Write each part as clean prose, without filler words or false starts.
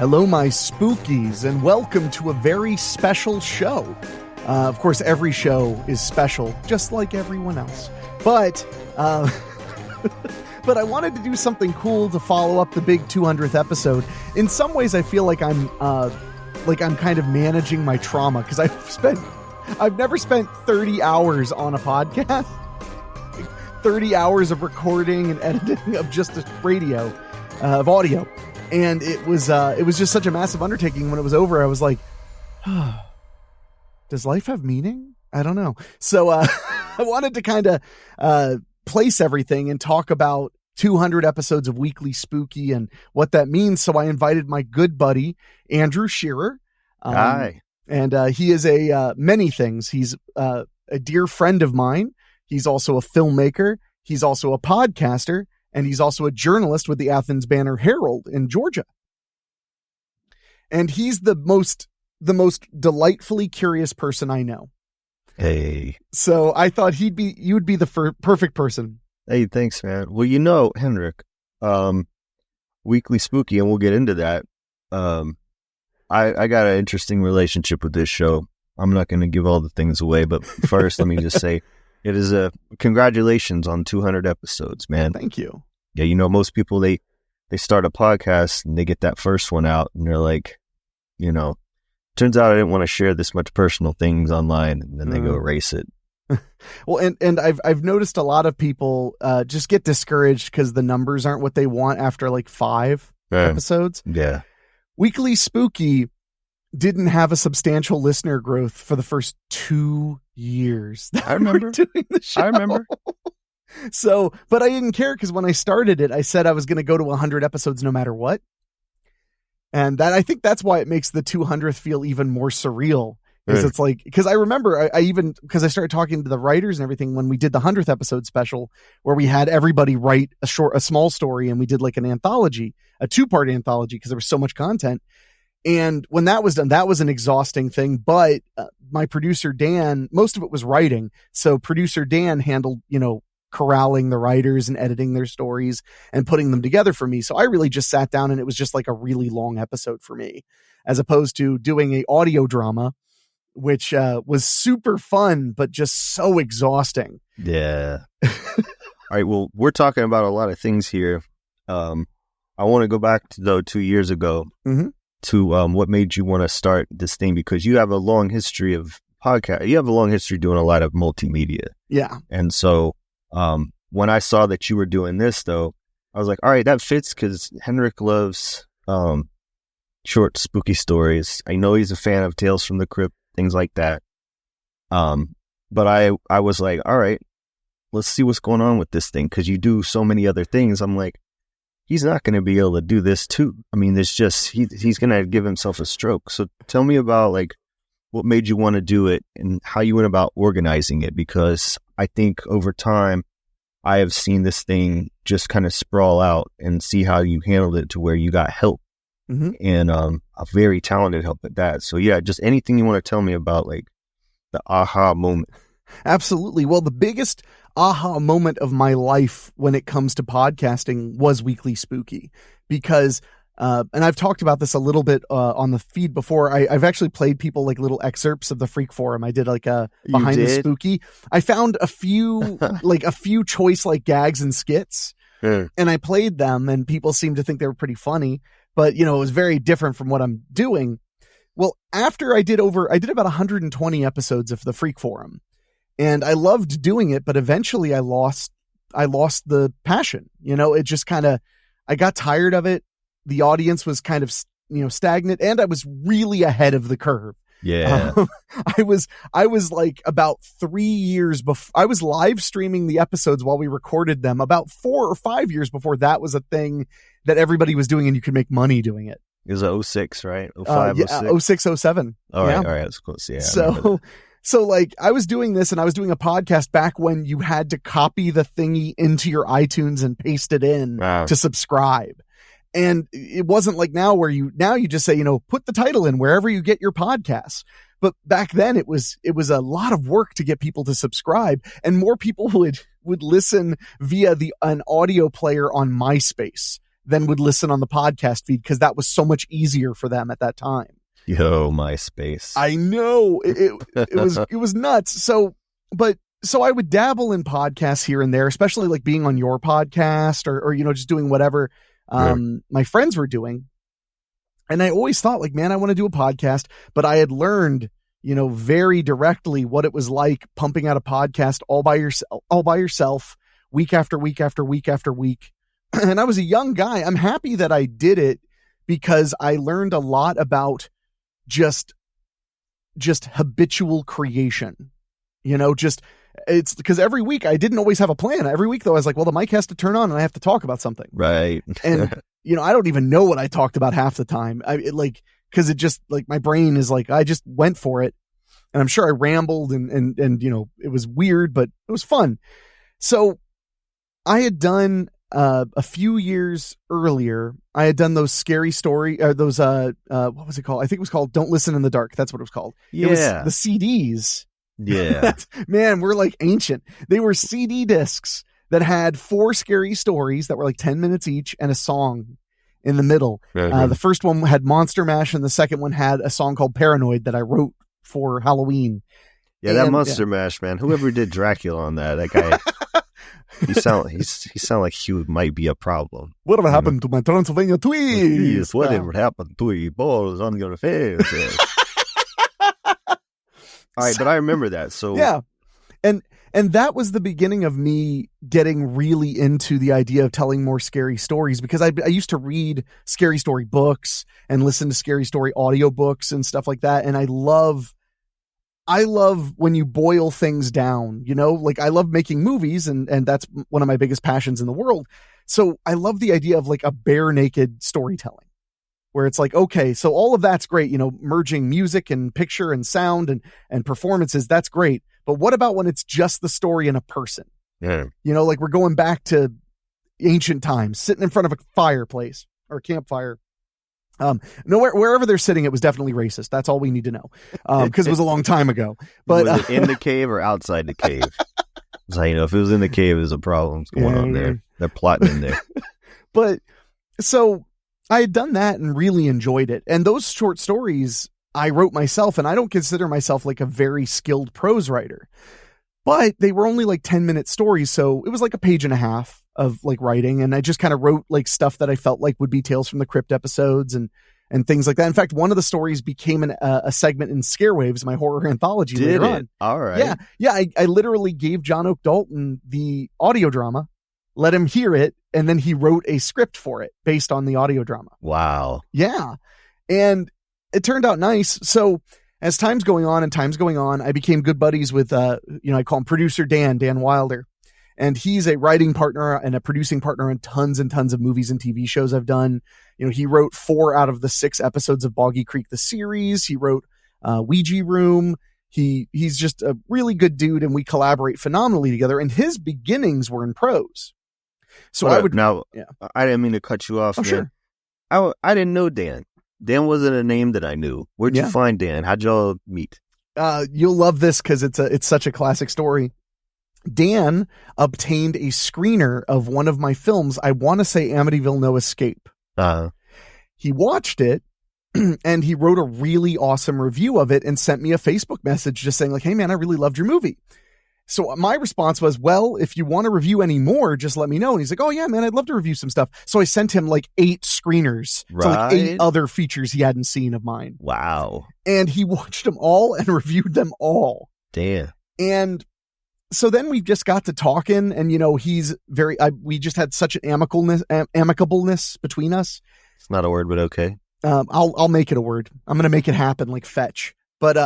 Hello, my spookies, and welcome to a very special show. Of course, every show is special, just like everyone else. But but I wanted to do something cool to follow up the big 200th episode. In some ways, I feel like I'm kind of managing my trauma, because I've never spent 30 hours on a podcast. 30 hours of recording and editing of just a radio, of audio. And it was just such a massive undertaking. When it was over, I was like, oh, does life have meaning? I don't know. So I wanted to kind of place everything and talk about 200 episodes of Weekly Spooky and what that means. So I invited my good buddy, Andrew Shearer. Hi. And he is many things. He's a dear friend of mine. He's also a filmmaker. He's also a podcaster. And he's also a journalist with the Athens Banner Herald in Georgia. And he's the most delightfully curious person I know. Hey. So I thought you would be the perfect person. Hey, thanks, man. Well, Henrik, Weekly Spooky, and we'll get into that. I got an interesting relationship with this show. I'm not going to give all the things away, but first, let me just say, it is congratulations on 200 episodes, man. Thank you. Yeah, most people, they start a podcast and they get that first one out and they're like, turns out I didn't want to share this much personal things online, and then they go erase it. Well, and I've noticed a lot of people just get discouraged because the numbers aren't what they want after like 5 episodes. Yeah. Weekly Spooky didn't have a substantial listener growth for the first 2 years. I remember doing the show. I remember. So, but I didn't care, because when I started it, I said I was going to go to 100 episodes no matter what. And I think that's why it makes the 200th feel even more surreal. Because it's like, because I remember because I started talking to the writers and everything when we did the 100th episode special, where we had everybody write a small story, and we did like an anthology, a 2-part anthology, because there was so much content. And when that was done, that was an exhausting thing. But my producer, Dan, most of it was writing. So producer Dan handled, corralling the writers and editing their stories and putting them together for me. So I really just sat down, and it was just like a really long episode for me, as opposed to doing a audio drama, which was super fun, but just so exhausting. Yeah. All right. Well, we're talking about a lot of things here. I want to go back to 2 years ago. Mm-hmm. To what made you want to start this thing, because you have a long history of podcast. You have a long history doing a lot of multimedia. Yeah. And so when I saw that you were doing this, though, I was like, all right, that fits, because Henrik loves short, spooky stories. I know he's a fan of Tales from the Crypt, things like that. But I was like, all right, let's see what's going on with this thing, because you do so many other things. I'm like, he's not going to be able to do this too. I mean, there's just, he's going to give himself a stroke. So tell me about what made you want to do it and how you went about organizing it, because I think over time I have seen this thing just kind of sprawl out, and see how you handled it to where you got help, and a very talented help at that. So yeah, just anything you want to tell me about the aha moment. Absolutely. Well, the biggest aha moment of my life when it comes to podcasting was Weekly Spooky, because and I've talked about this a little bit on the feed before. I've actually played people like little excerpts of the Freak Forum. I did like a behind the spooky. I found a few choice gags and skits, and I played them, and people seemed to think they were pretty funny, but it was very different from what I'm doing. Well, after I did about 120 episodes of the Freak Forum, and I loved doing it, but eventually I lost the passion. It just I got tired of it. The audience was kind of, stagnant, and I was really ahead of the curve. Yeah. I was like about 3 years before. I was live streaming the episodes while we recorded them about 4 or 5 years before that was a thing that everybody was doing, and you could make money doing it. It was 06, right? 05, 06, 07. All right. Yeah. All right. That's close. Yeah. So I was doing this, and I was doing a podcast back when you had to copy the thingy into your iTunes and paste it in to subscribe. And it wasn't like now where you just say, put the title in wherever you get your podcasts. But back then it was a lot of work to get people to subscribe, and more people would listen via an audio player on MySpace than would listen on the podcast feed because that was so much easier for them at that time. Yo, MySpace. I know it was nuts. So I would dabble in podcasts here and there, especially like being on your podcast or just doing whatever my friends were doing. And I always thought like, man, I want to do a podcast, but I had learned, very directly what it was like pumping out a podcast all by yourself, week after week after week after week. And I was a young guy. I'm happy that I did it because I learned a lot about just habitual creation, it's because every week I didn't always have a plan. Every week though, I was like, well, the mic has to turn on and I have to talk about something. Right. And, I don't even know what I talked about half the time. Cause it just like my brain is like, I just went for it and I'm sure I rambled and it was weird, but it was fun. So I had done, a few years earlier, I had done those scary story, what was it called? I think it was called Don't Listen in the Dark. That's what it was called. Yeah. It was the CDs. Yeah. Man, we're like ancient. They were CD discs that had 4 scary stories that were like 10 minutes each and a song in the middle. The first one had Monster Mash and the second one had a song called Paranoid that I wrote for Halloween. Yeah, that Monster Mash, man. Whoever did Dracula on that guy, he sound like he might be a problem. Whatever happened to my Transylvania tweets? Whatever happened to your balls on your face? All right, but I remember that. So yeah. And that was the beginning of me getting really into the idea of telling more scary stories because I used to read scary story books and listen to scary story audiobooks and stuff like that. And I love when you boil things down, like I love making movies and that's one of my biggest passions in the world. So I love the idea of like a bare naked storytelling where it's like, okay, so all of that's great, merging music and picture and sound and performances, that's great. But what about when it's just the story and a person? Yeah. Like we're going back to ancient times, sitting in front of a fireplace or a campfire. Wherever they're sitting, it was definitely racist. That's all we need to know. Because it was a long time ago. But was it in the cave or outside the cave? So, if it was in the cave, there's a problem going on there. They're plotting in there. But so I had done that and really enjoyed it. And those short stories I wrote myself, and I don't consider myself like a very skilled prose writer, but they were only like 10-minute stories. So it was like a page and a half of like writing. And I just kind of wrote like stuff that I felt like would be Tales from the Crypt episodes and things like that. In fact, one of the stories became a segment in Scare Waves, my horror anthology later on. All right. Yeah. I literally gave John Oak Dalton the audio drama, let him hear it, and then he wrote a script for it based on the audio drama. Wow. Yeah. And it turned out nice. So as time's going on, I became good buddies with, I call him producer Dan Wilder. And he's a writing partner and a producing partner on tons and tons of movies and TV shows I've done. He wrote 4 out of the 6 episodes of Boggy Creek, the series. He wrote Ouija Room. He's just a really good dude, and we collaborate phenomenally together. And his beginnings were in prose. So I didn't mean to cut you off. Oh, sure. I didn't know Dan. Dan wasn't a name that I knew. Where'd you find Dan? How'd y'all meet? You'll love this because it's such a classic story. Dan obtained a screener of one of my films. I want to say Amityville No Escape. He watched it and he wrote a really awesome review of it and sent me a Facebook message just saying like, hey man, I really loved your movie. So my response was, well, if you want to review any more, just let me know. And he's like, oh yeah, man, I'd love to review some stuff. So I sent him like 8 screeners. Right. So like 8 other features he hadn't seen of mine. Wow. And he watched them all and reviewed them all. Damn. And so then we just got to talking and, he's we just had such an amicableness between us. It's not a word, but okay. I'll make it a word. I'm going to make it happen like fetch, but,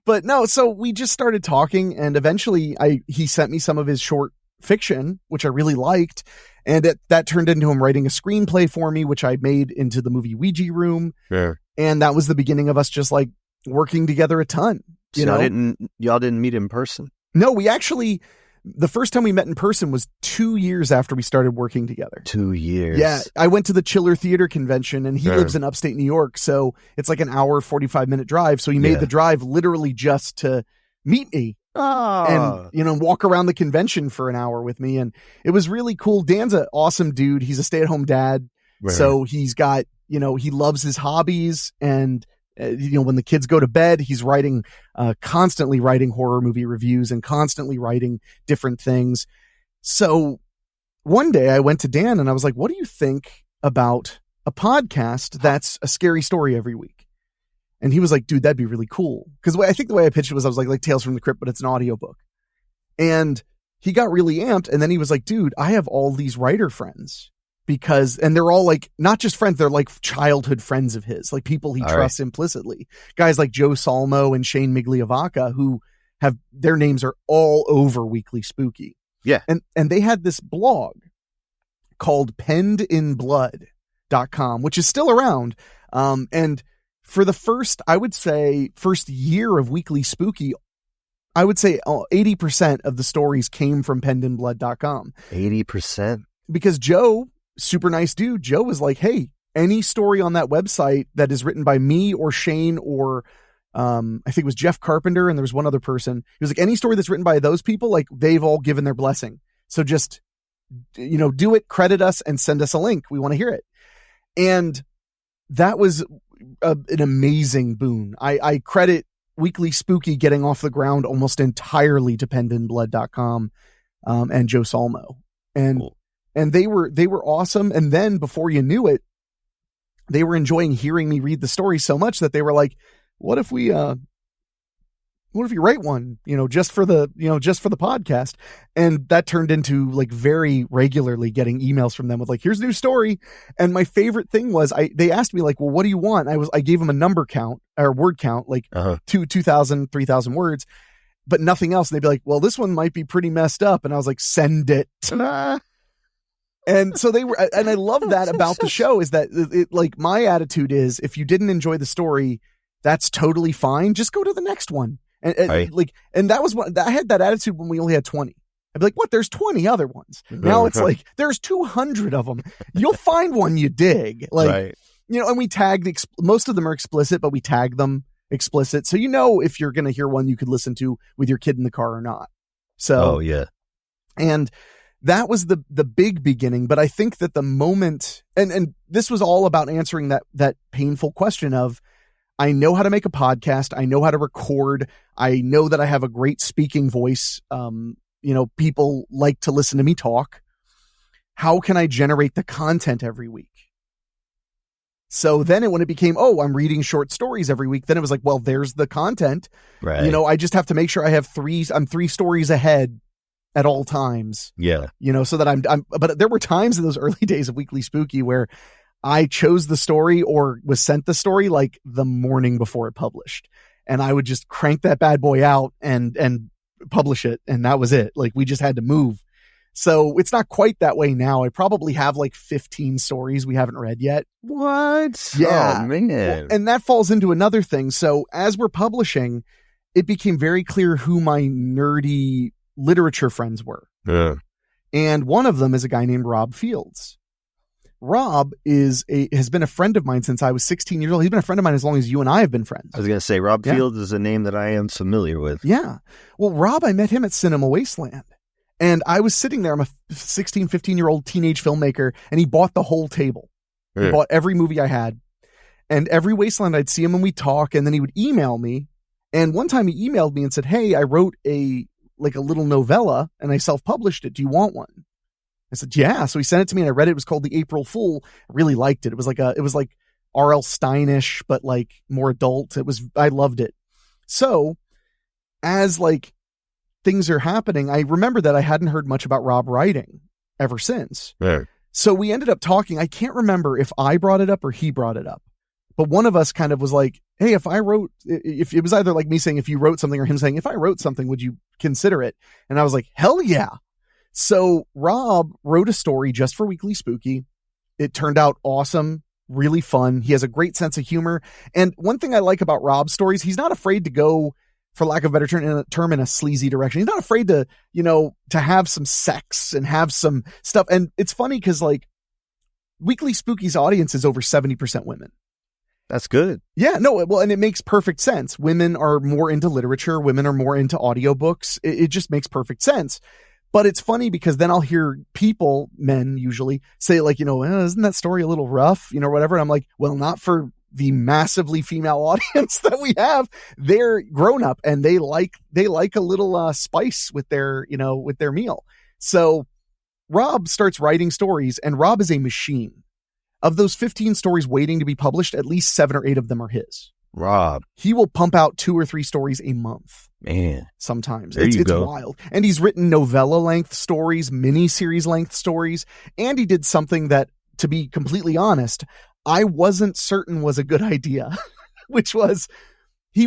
But no, so we just started talking and eventually he sent me some of his short fiction, which I really liked. And that turned into him writing a screenplay for me, which I made into the movie Ouija Room. Sure. And that was the beginning of us just like working together a ton. Y'all didn't meet in person? No, we actually, the first time we met in person was 2 years after we started working together. 2 years. Yeah. I went to the Chiller Theater Convention and he lives in upstate New York. So it's like an hour, 45-minute drive. So he made the drive literally just to meet me Oh, and walk around the convention for an hour with me. And it was really cool. Dan's an awesome dude. He's a stay-at-home dad. right. So he's got, he loves his hobbies. And, when the kids go to bed, he's constantly writing horror movie reviews and constantly writing different things. So one day I went to Dan and I was like, what do you think about a podcast that's a scary story every week? And he was like, dude, that'd be really cool. Because I think the way I pitched it was I was like Tales from the Crypt, but it's an audiobook. And he got really amped. And then he was like, dude, I have all these writer friends and they're all like, not just friends, they're like childhood friends of his, like people he trusts implicitly. Guys like Joe Salmo and Shane Migliavacca, who have their names are all over Weekly Spooky. Yeah. And they had this blog called pennedinblood.com, which is still around. And for the first year of Weekly Spooky, I would say 80% of the stories came from pennedinblood.com. 80%? Because Joe, super nice dude, Joe was like, hey, any story on that website that is written by me or Shane or I think it was Jeff Carpenter and there was one other person. He was like, any story that's written by those people, like they've all given their blessing. So just, do it, credit us and send us a link. We want to hear it. And that was an amazing boon. I credit Weekly Spooky getting off the ground almost entirely to pennedinblood.com and Joe Salmo. And cool. And they were awesome. And then before you knew it, they were enjoying hearing me read the story so much that they were like, what if you write one, just for the podcast? And that turned into like very regularly getting emails from them with like, here's a new story. And my favorite thing was they asked me like, well, what do you want? I gave them a number count or word count, like 2,000, 3,000 words, but nothing else. And they'd be like, well, this one might be pretty messed up. And I was like, send it. And so they were, and I love that about the show is that like my attitude is if you didn't enjoy the story, that's totally fine. Just go to the next one. And right. and that was I had that attitude when we only had 20. I'd be like, what? There's 20 other ones. Now it's like, there's 200 of them. You'll find one you dig. Like, right. And we tagged, most of them are explicit, but we tag them explicit. So, if you're going to hear one you could listen to with your kid in the car or not. So, oh yeah. And that was the big beginning. But I think that the moment, and this was all about answering that painful question of, I know how to make a podcast. I know how to record. I know that I have a great speaking voice. People like to listen to me talk. How can I generate the content every week? So then when it became, I'm reading short stories every week, then it was like, well, there's the content. Right. I just have to make sure I have I'm 3 stories ahead at all times. Yeah. So that but there were times in those early days of Weekly Spooky where I chose the story or was sent the story like the morning before it published. And I would just crank that bad boy out and publish it. And that was it. Like we just had to move. So it's not quite that way now. I probably have like 15 stories we haven't read yet. What? Yeah. Oh, man. Well, and that falls into another thing. So as we're publishing, it became very clear who my nerdy literature friends were. Yeah. And one of them is a guy named Rob Fields. Rob has been a friend of mine since I was 16 years old. He's been a friend of mine as long as you and I have been friends. I was going to say, Rob Fields is a name that I am familiar with. Yeah. Well, Rob, I met him at Cinema Wasteland. And I was sitting there. I'm a 16, 15-year-old teenage filmmaker, and he bought the whole table. He bought every movie I had. And every Wasteland, I'd see him and we'd talk, and then he would email me. And one time he emailed me and said, hey, I wrote a little novella, and I self-published it. Do you want one? I said, yeah. So he sent it to me and I read it. It was called The April Fool. I really liked it. It was like R.L. Steinish, but like more adult. I loved it. So as like things are happening, I remember that I hadn't heard much about Rob writing ever since. Yeah. So we ended up talking. I can't remember if I brought it up or he brought it up, but one of us kind of was like, hey, if it was either like me saying, if you wrote something or him saying, if I wrote something, would you consider it? And I was like, hell yeah. So Rob wrote a story just for Weekly Spooky. It turned out awesome, really fun. He has a great sense of humor. And one thing I like about Rob's stories, he's not afraid to go, for lack of a better term, in a sleazy direction. He's not afraid to, to have some sex and have some stuff. And it's funny because like Weekly Spooky's audience is over 70% women. That's good. Yeah, no, well, and it makes perfect sense. Women are more into literature. Women are more into audiobooks. It just makes perfect sense. But it's funny because then I'll hear people, men usually, say like, isn't that story a little rough, or whatever. And I'm like, well, not for the massively female audience that we have. They're grown up and they like a little spice with their meal. So Rob starts writing stories, and Rob is a machine. Of those 15 stories waiting to be published, at least 7 or 8 of them are his. Rob. He will pump out 2 or 3 stories a month. Man. Sometimes. There It's go. wild. And he's written novella length stories, mini-series length stories, and he did something that, to be completely honest, I wasn't certain was a good idea, which was he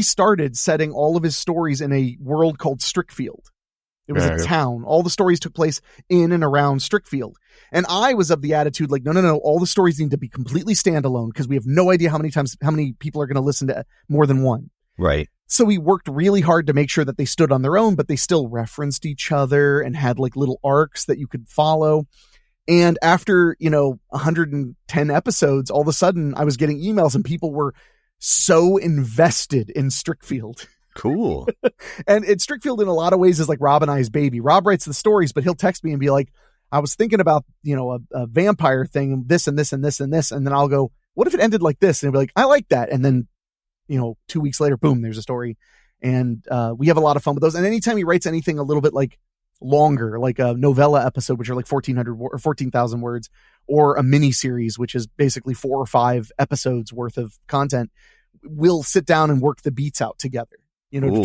started setting all of his stories in a world called Strickfield. It was a town. All the stories took place in and around Strickfield. And I was of the attitude like, no, all the stories need to be completely standalone because we have no idea how many people are going to listen to more than one. Right. So we worked really hard to make sure that they stood on their own, but they still referenced each other and had like little arcs that you could follow. And after, 110 episodes, all of a sudden I was getting emails and people were so invested in Strickfield. Cool. And Strickfield in a lot of ways is like Rob and I's baby. Rob writes the stories, but he'll text me and be like, I was thinking about, a vampire thing and this and this and this and this. And then I'll go, what if it ended like this? And he'll be like, I like that. And then, 2 weeks later, boom, there's a story. And we have a lot of fun with those. And anytime he writes anything a little bit like longer, like a novella episode, which are like 1,400 or 14,000 words, or a mini series, which is basically 4 or 5 episodes worth of content, we'll sit down and work the beats out together. To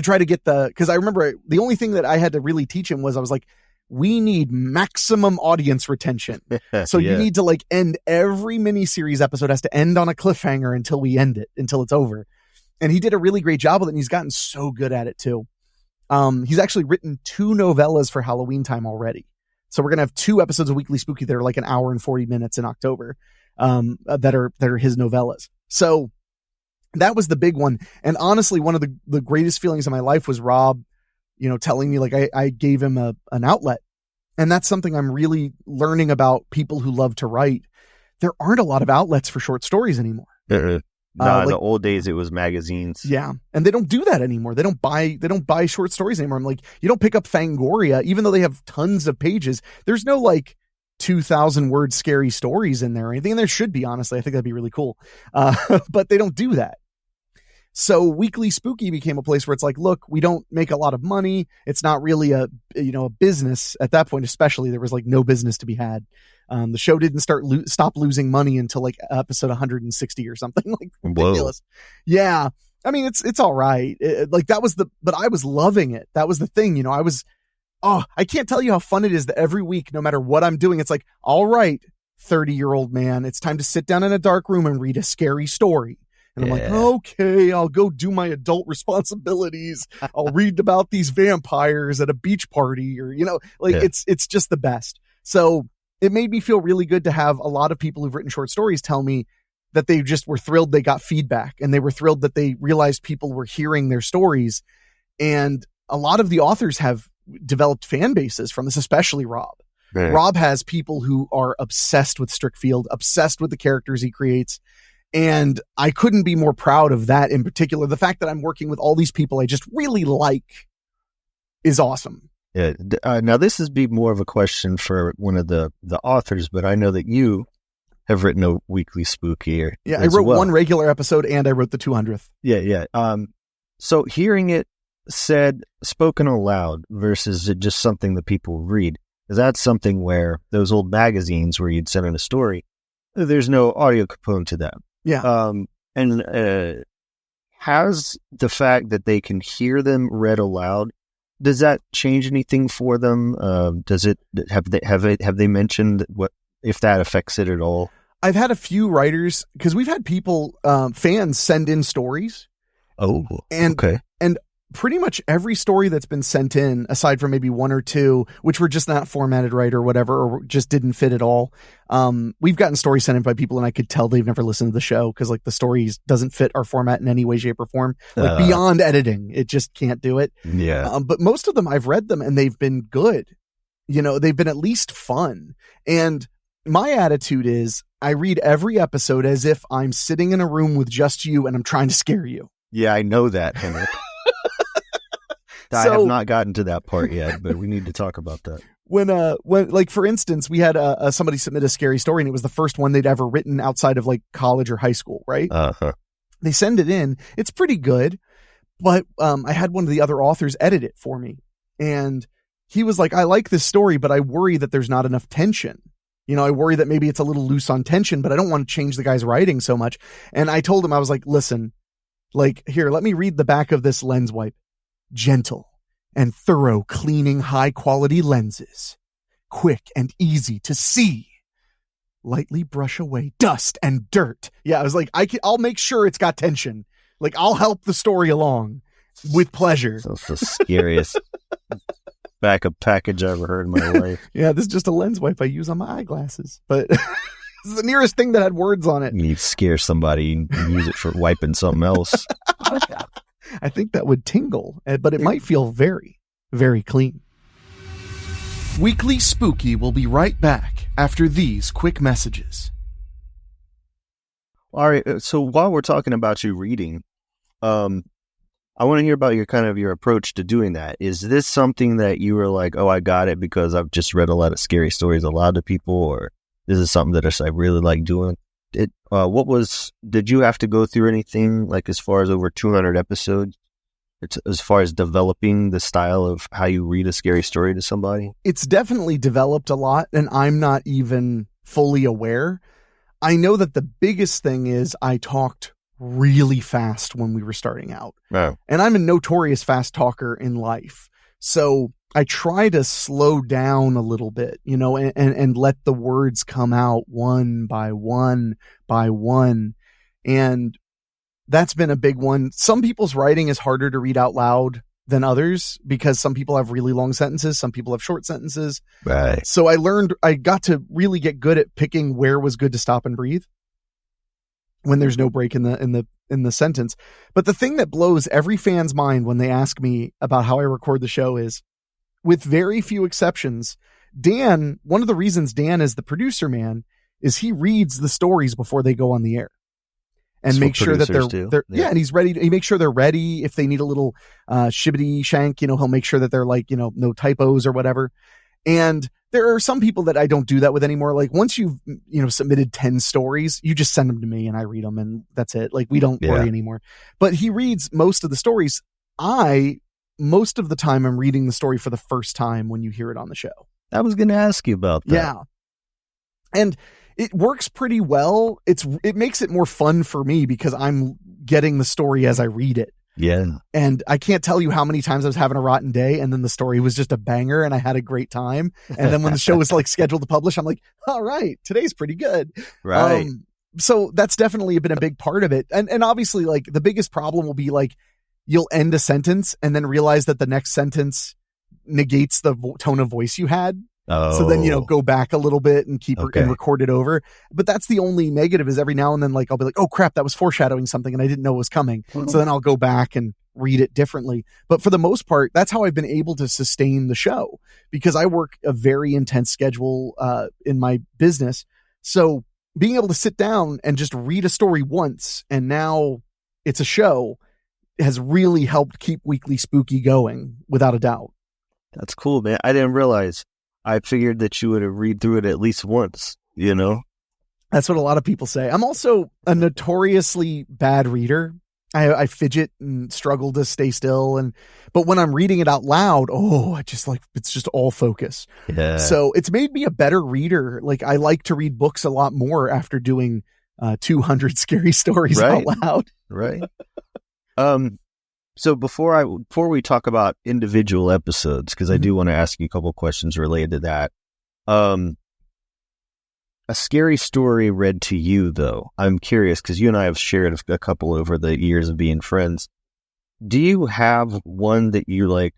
try to get because I remember the only thing that I had to really teach him was I was like, we need maximum audience retention. So you need to like end every miniseries episode has to end on a cliffhanger until we end it, until it's over. And he did a really great job with it. And he's gotten so good at it too. He's actually written 2 novellas for Halloween time already. So we're going to have 2 episodes of Weekly Spooky that are like an hour and 40 minutes in October, that are his novellas. So that was the big one. And honestly, one of the greatest feelings of my life was Rob, telling me like I gave him an outlet. And that's something I'm really learning about people who love to write. There aren't a lot of outlets for short stories anymore. In the old days, it was magazines. Yeah. And they don't do that anymore. They don't buy short stories anymore. I'm like, you don't pick up Fangoria, even though they have tons of pages. There's no like 2,000 word scary stories in there or anything. And there should be, honestly. I think that'd be really cool. But they don't do that. So Weekly Spooky became a place where it's like, look, we don't make a lot of money. It's not really a business at that point, especially there was like no business to be had. The show didn't stop losing money until like episode 160 or something like ridiculous. Whoa. Yeah. I mean, it's all right. But I was loving it. That was the thing. I can't tell you how fun it is that every week, no matter what I'm doing, it's like, all right, 30-year-old man, it's time to sit down in a dark room and read a scary story. And I'm like, okay, I'll go do my adult responsibilities. I'll read about these vampires at a beach party it's just the best. So it made me feel really good to have a lot of people who've written short stories tell me that they just were thrilled they got feedback and they were thrilled that they realized people were hearing their stories. And a lot of the authors have developed fan bases from this, especially Rob. Man. Rob has people who are obsessed with Strickfield, obsessed with the characters he creates. And I couldn't be more proud of that in particular. The fact that I'm working with all these people I just really like is awesome. Yeah. Now this is be more of a question for one of the authors, but I know that you have written a Weekly Spooky. Yeah, I wrote one regular episode and I wrote the 200th. Yeah. So hearing it spoken aloud versus just something that people read, is that something where those old magazines where you'd send in a story, there's no audio component to that. Yeah. And has the fact that they can hear them read aloud, does that change anything for them? Have they mentioned what if that affects it at all? I've had a few writers because we've had people, fans send in stories. Oh, and okay. And pretty much every story that's been sent in, aside from maybe 1 or 2, which were just not formatted right or whatever, or just didn't fit at all. We've gotten stories sent in by people and I could tell they've never listened to the show because like the stories doesn't fit our format in any way, shape or form, like beyond editing. It just can't do it. Yeah. But most of them I've read them and they've been good. They've been at least fun. And my attitude is I read every episode as if I'm sitting in a room with just you and I'm trying to scare you. Yeah, I know that, Henrik. I have not gotten to that part yet, but we need to talk about that. When like, for instance, we had somebody submit a scary story, and it was the first one they'd ever written outside of like college or high school, right? They send it in. It's pretty good, but I had one of the other authors edit it for me, and he was like, I like this story, but I worry that there's not enough tension. You know, I worry that maybe it's a little loose on tension, but I don't want to change the guy's writing so much. And I told him, I was like, listen, like, here, let me read the back of this lens wipe. Gentle and thorough cleaning high quality lenses. Quick and easy to see. Lightly brush away dust and dirt. Yeah, I was like, I'll make sure it's got tension. Like, I'll help the story along with pleasure. That's the scariest backup package I ever heard in my life. Yeah, this is just a lens wipe I use on my eyeglasses, but it's the nearest thing that had words on it. You scare somebody and use it for wiping something else. I think that would tingle, but it might feel very, very clean. Weekly Spooky will be right back after these quick messages. All right, so while we're talking about you reading, I want to hear about your approach to doing that. Is this something that you were like, oh, I got it because I've just read a lot of scary stories aloud to people, or this is something that I really like doing? Did you have to go through anything like as far as over 200 episodes, as far as developing the style of how you read a scary story to somebody? It's definitely developed a lot, and I'm not even fully aware. I know that the biggest thing is I talked really fast when we were starting out. Oh. And I'm a notorious fast talker in life. So I try to slow down a little bit, you know, and let the words come out one by one by one. And that's been a big one. Some people's writing is harder to read out loud than others because some people have really long sentences. Some people have short sentences. Right. So I got to really get good at picking where was good to stop and breathe when there's no break in the sentence. But the thing that blows every fan's mind when they ask me about how I record the show is, with very few exceptions, Dan, one of the reasons Dan is the producer man is he reads the stories before they go on the air and make sure that they're yeah, and he's ready. He makes sure they're ready. If they need a little shibbity shank, you know, he'll make sure that they're like, you know, no typos or whatever. And there are some people that I don't do that with anymore. Like once you've, you know, submitted 10 stories, you just send them to me and I read them and that's it. Like we don't worry anymore. But he reads most of the stories. Most of the time I'm reading the story for the first time when you hear it on the show. I was going to ask you about that. Yeah. And it works pretty well. It makes it more fun for me because I'm getting the story as I read it. Yeah. And I can't tell you how many times I was having a rotten day and then the story was just a banger and I had a great time. And then when the show was like scheduled to publish, I'm like, all right, today's pretty good. Right. So that's definitely been a big part of it. And obviously like the biggest problem will be like, you'll end a sentence and then realize that the next sentence negates the tone of voice you had. Oh. So then, you know, go back a little bit and and record it over. But that's the only negative is every now and then, like, I'll be like, oh crap, that was foreshadowing something and I didn't know it was coming. Mm-hmm. So then I'll go back and read it differently. But for the most part, that's how I've been able to sustain the show because I work a very intense schedule in my business. So being able to sit down and just read a story once and now it's a show has really helped keep Weekly Spooky going without a doubt. That's cool, man. I didn't realize. I figured that you would have read through it at least once, you know? That's what a lot of people say. I'm also a notoriously bad reader. I fidget and struggle to stay still. But when I'm reading it out loud, it's just all focus. Yeah. So it's made me a better reader. Like I like to read books a lot more after doing 200 scary stories out loud. Right. So before we talk about individual episodes, because I do want to ask you a couple of questions related to that. A scary story read to you, though. I'm curious because you and I have shared a couple over the years of being friends. Do you have one that you like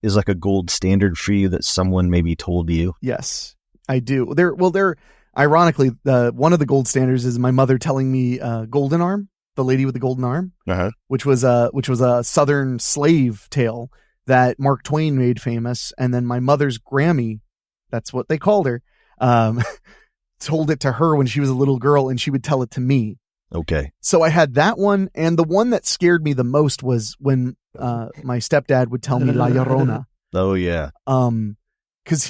is like a gold standard for you that someone maybe told you? Yes, I do. They're ironically one of the gold standards is my mother telling me Golden Arm. The Lady with the Golden Arm, which was a Southern slave tale that Mark Twain made famous. And then my mother's Grammy, that's what they called her, told it to her when she was a little girl, and she would tell it to me. Okay. So I had that one, and the one that scared me the most was when my stepdad would tell me La Llorona. Oh yeah. Because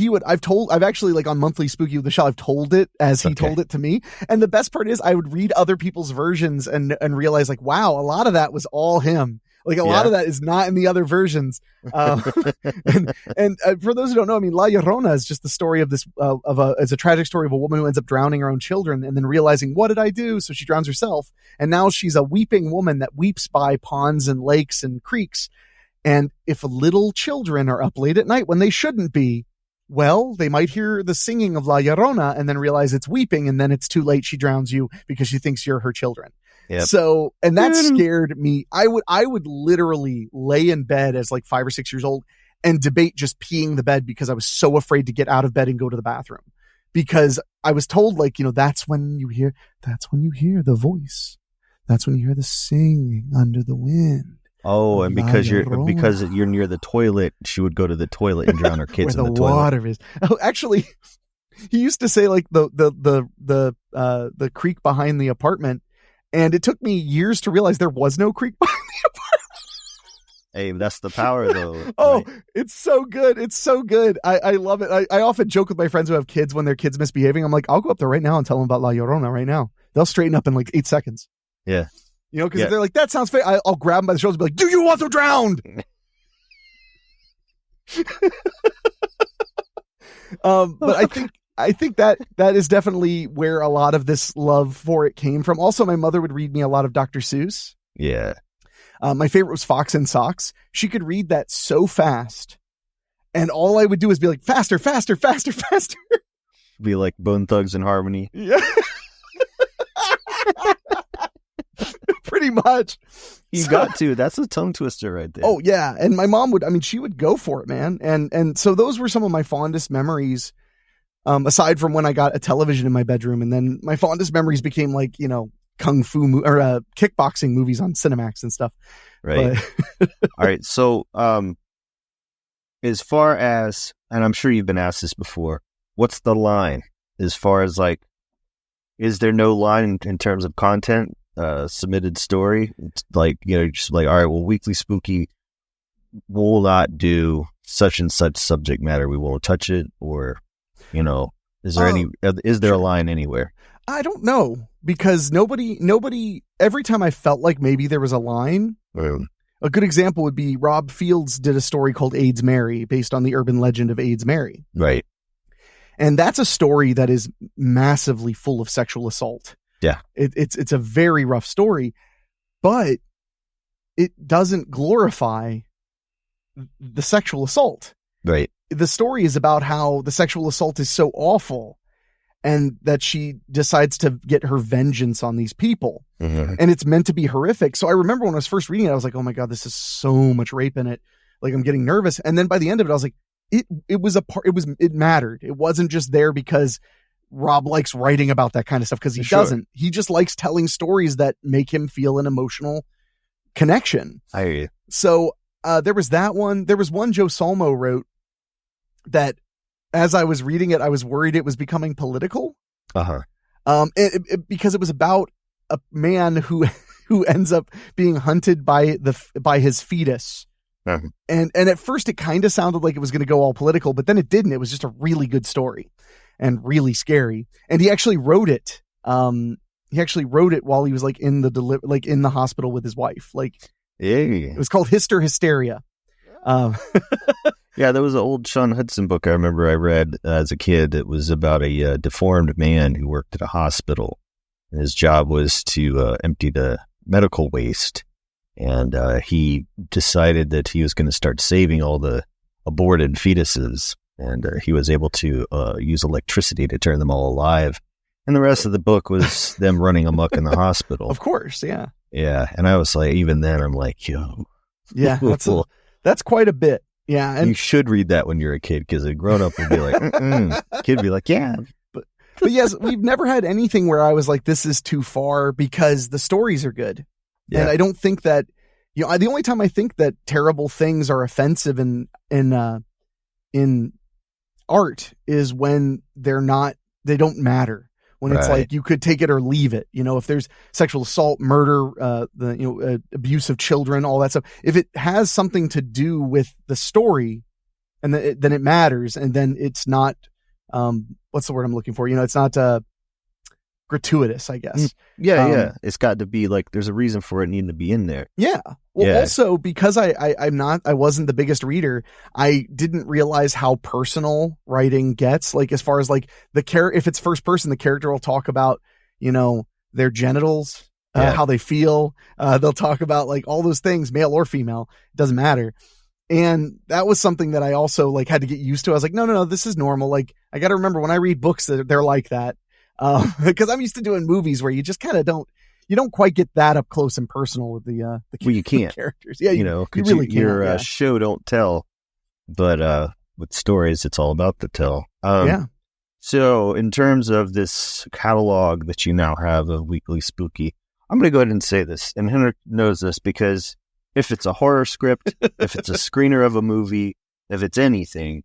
I've actually, like, on Monthly Spooky with Michelle, I've told it as he told it to me. And the best part is I would read other people's versions and realize, like, wow, a lot of that was all him. Like, a lot of that is not in the other versions. And for those who don't know, I mean, La Llorona is just the story of this, it's a tragic story of a woman who ends up drowning her own children and then realizing, what did I do? So she drowns herself. And now she's a weeping woman that weeps by ponds and lakes and creeks. And if little children are up late at night when they shouldn't be, well, they might hear the singing of La Llorona and then realize it's weeping, and then it's too late. She drowns you because she thinks you're her children. Yep. So, and that scared me. I would literally lay in bed as like 5 or 6 years old and debate just peeing the bed because I was so afraid to get out of bed and go to the bathroom, because I was told, like, that's when you hear the voice. That's when you hear the singing under the wind. Oh, and because you're near the toilet, she would go to the toilet and drown her kids in the toilet. Where the water is. Oh, actually, he used to say, like, the creek behind the apartment, and it took me years to realize there was no creek behind the apartment. Hey, that's the power, though. Oh, right? It's so good. It's so good. I love it. I often joke with my friends who have kids when their kids misbehaving. I'm like, I'll go up there right now and tell them about La Llorona right now. They'll straighten up in like 8 seconds. Yeah. Because if they're like, that sounds fake, I'll grab them by the shoulders and be like, do you want to drown? But I think that is definitely where a lot of this love for it came from. Also, my mother would read me a lot of Dr. Seuss. Yeah. My favorite was Fox and Socks. She could read that so fast, and all I would do is be like, faster, faster, faster, faster. Be like Bone Thugs and Harmony. Yeah. Pretty much. You got to. That's a tongue twister right there. Oh, yeah. And my mom she would go for it, man. And so those were some of my fondest memories, aside from when I got a television in my bedroom. And then my fondest memories became like, kung fu or kickboxing movies on Cinemax and stuff. Right. All right. So as far as, and I'm sure you've been asked this before, what's the line as far as, like, is there no line in terms of content? Submitted story, it's like, just like, all right, well, Weekly Spooky will not do such and such subject matter, we won't touch it, or is there a line anywhere? I don't know, because nobody every time I felt like maybe there was a line, a good example would be Rob Fields did a story called AIDS Mary, based on the urban legend of AIDS Mary, right? And that's a story that is massively full of sexual assault. Yeah. It's a very rough story, but it doesn't glorify the sexual assault. Right. The story is about how the sexual assault is so awful and that she decides to get her vengeance on these people. Mm-hmm. And it's meant to be horrific. So I remember when I was first reading it, I was like, oh my God, this is so much rape in it. Like, I'm getting nervous. And then by the end of it, I was like, it mattered. It wasn't just there because Rob likes writing about that kind of stuff, because he doesn't. He just likes telling stories that make him feel an emotional connection. I hear you. So there was that one. There was one Joe Salmo wrote that, as I was reading it, I was worried it was becoming political. Because it was about a man who ends up being hunted by his fetus. Uh-huh. And at first it kind of sounded like it was going to go all political, but then it didn't. It was just a really good story. And really scary. And he actually wrote it. While he was like in the hospital with his wife. Like, it was called Hysteria. Yeah, there was an old Sean Hudson book I remember I read as a kid. It was about a deformed man who worked at a hospital. And his job was to empty the medical waste. And he decided that he was going to start saving all the aborted fetuses. And he was able to use electricity to turn them all alive. And the rest of the book was them running amok in the hospital. Of course, yeah. Yeah, and I was like, even then, I'm like, yo. Yeah, that's quite a bit. Yeah. And you should read that when you're a kid, because a grown-up would be like, Kid would be like, yeah. But yes, we've never had anything where I was like, this is too far, because the stories are good. Yeah. And I don't think that, the only time I think that terrible things are offensive in art is when they don't matter. when it's like you could take it or leave it. If there's sexual assault, murder, abuse of children, all that stuff. If it has something to do with the story, and then it matters, and then it's not what's the word I'm looking for? It's not gratuitous, I guess. Yeah. It's got to be like there's a reason for it needing to be in there. Yeah. Well, also because I wasn't the biggest reader, I didn't realize how personal writing gets. Like as far as like if it's first person, the character will talk about their genitals, how they feel. They'll talk about like all those things, male or female, it doesn't matter. And that was something that I also like had to get used to. I was like, no, this is normal. Like I got to remember when I read books that they're like that. Because I'm used to doing movies where you just kind of don't quite get that up close and personal with the you can't characters. Yeah, you really can't. Your show don't tell, but with stories, it's all about the tell. So in terms of this catalog that you now have of Weekly Spooky, I'm going to go ahead and say this, and Henrik knows this because if it's a horror script, if it's a screener of a movie, if it's anything,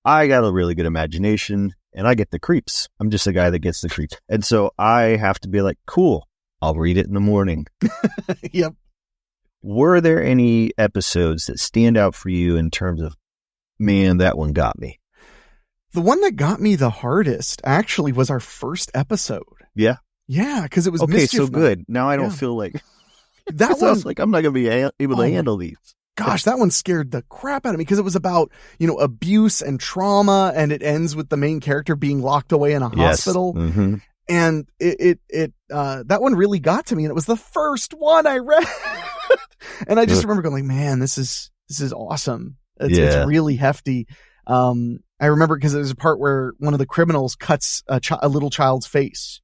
I got a really good imagination. And I get the creeps. I'm just a guy that gets the creeps. And so I have to be like, cool, I'll read it in the morning. Yep. Were there any episodes that stand out for you in terms of, man, that one got me? The one that got me the hardest actually was our first episode. Yeah. Yeah, because it was okay. So good. Now I don't feel like that one. Like I'm not going to be able to handle these. Gosh, that one scared the crap out of me because it was about, abuse and trauma, and it ends with the main character being locked away in a hospital. Mm-hmm. And that one really got to me, and it was the first one I read. And I just remember going like, man, this is awesome. It's really hefty. I remember because there's a part where one of the criminals cuts a little child's face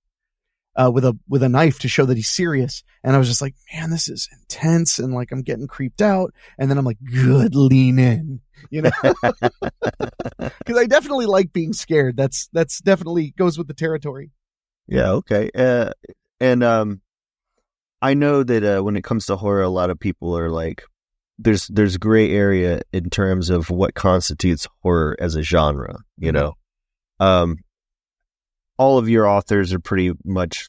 with a knife to show that he's serious. And I was just like, man, this is intense. And like, I'm getting creeped out. And then I'm like, good, lean in, because I definitely like being scared. That's definitely goes with the territory. Yeah. Okay. And I know that when it comes to horror, a lot of people are like, there's gray area in terms of what constitutes horror as a genre, all of your authors are pretty much,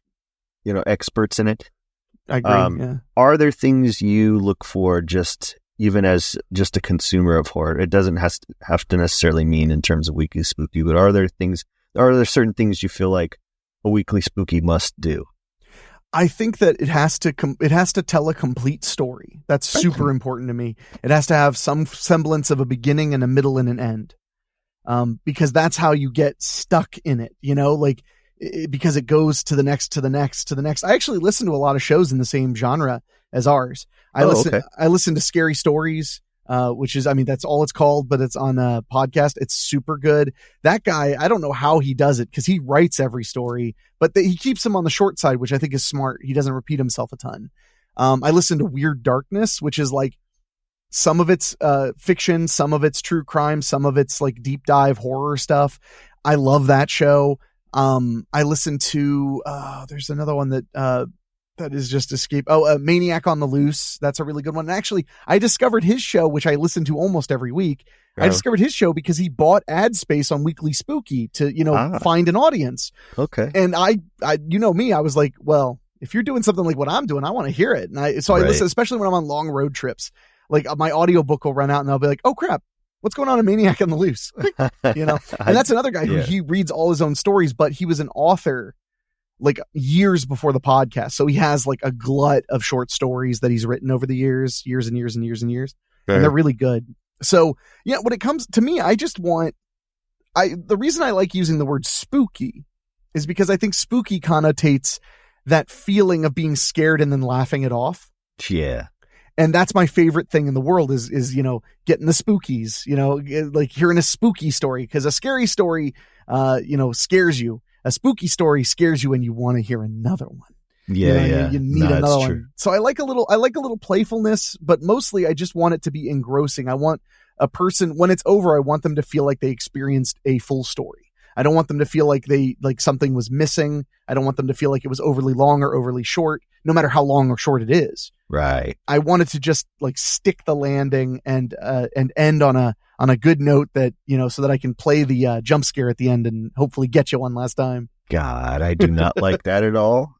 experts in it. I agree. Are there things you look for even as just a consumer of horror? It doesn't have to necessarily mean in terms of Weekly Spooky, but are there certain things you feel like a Weekly Spooky must do? I think that it has to tell a complete story. That's super important to me. It has to have some semblance of a beginning and a middle and an end. Because that's how you get stuck in it, because it goes to the next, to the next, to the next. I actually listen to a lot of shows in the same genre as ours. I listen to Scary Stories, which is, that's all it's called, but it's on a podcast. It's super good. That guy, I don't know how he does it because he writes every story, but he keeps them on the short side, which I think is smart. He doesn't repeat himself a ton. I listen to Weird Darkness, which is like, some of it's fiction, some of it's true crime, some of it's like deep dive horror stuff. I love that show. I listen to there's another one that is just escape. Maniac on the Loose. That's a really good one. And actually, I discovered his show, which I listen to almost every week. I discovered his show because he bought ad space on Weekly Spooky to find an audience. Okay. And I me, I was like, well, if you're doing something like what I'm doing, I want to hear it. And I listen, especially when I'm on long road trips. Like my audiobook will run out and I'll be like, oh crap, what's going on in Maniac on the Loose? And that's another guy who he reads all his own stories, but he was an author like years before the podcast. So he has like a glut of short stories that he's written over the years and years and years and years. Fair. And they're really good. So yeah, when it comes to me, the reason I like using the word spooky is because I think spooky connotates that feeling of being scared and then laughing it off. Yeah. And that's my favorite thing in the world is getting the spookies, like hearing a spooky story, because a scary story, scares you. A spooky story scares you and you want to hear another one. Yeah. You need another one. So I like a little playfulness, but mostly I just want it to be engrossing. I want a person, when it's over, I want them to feel like they experienced a full story. I don't want them to feel like something was missing. I don't want them to feel like it was overly long or overly short, no matter how long or short it is. Right. I wanted to just like stick the landing and end on a good note that, so that I can play the jump scare at the end and hopefully get you one last time. God, I do not like that at all.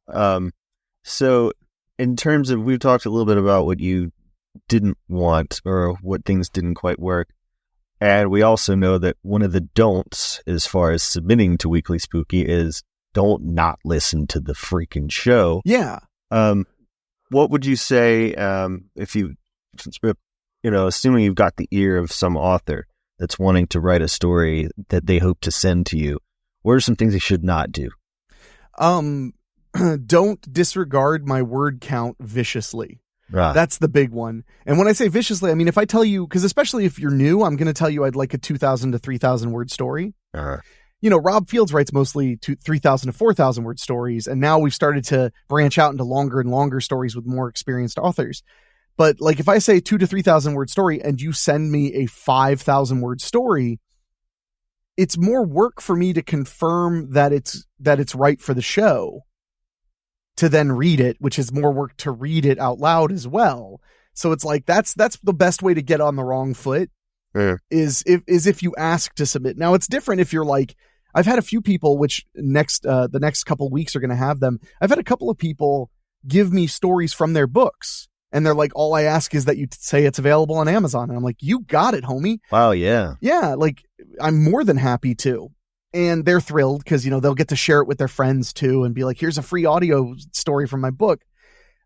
So in terms of, we've talked a little bit about what you didn't want or what things didn't quite work. And we also know that one of the don'ts as far as submitting to Weekly Spooky is don't not listen to the freaking show. Yeah. What would you say if you, assuming you've got the ear of some author that's wanting to write a story that they hope to send to you, what are some things they should not do? Don't disregard my word count viciously. Right. That's the big one. And when I say viciously, I mean, if I tell you, because especially if you're new, I'm going to tell you I'd like a 2,000 to 3,000 word story. Rob Fields writes mostly 3,000 to 4,000 word stories. And now we've started to branch out into longer and longer stories with more experienced authors. But like if I say 2,000 to 3,000 word story and you send me a 5,000 word story, it's more work for me to confirm that it's right for the show, to then read it, which is more work to read it out loud as well. So it's like, that's the best way to get on the wrong foot is if you ask to submit. Now it's different if you're like, I've had a few people, which the next couple of weeks are going to have them. I've had a couple of people give me stories from their books and they're like, all I ask is that you say it's available on Amazon. And I'm like, you got it, homie. Wow. Yeah. Yeah. Like I'm more than happy to. And they're thrilled because, they'll get to share it with their friends too and be like, here's a free audio story from my book.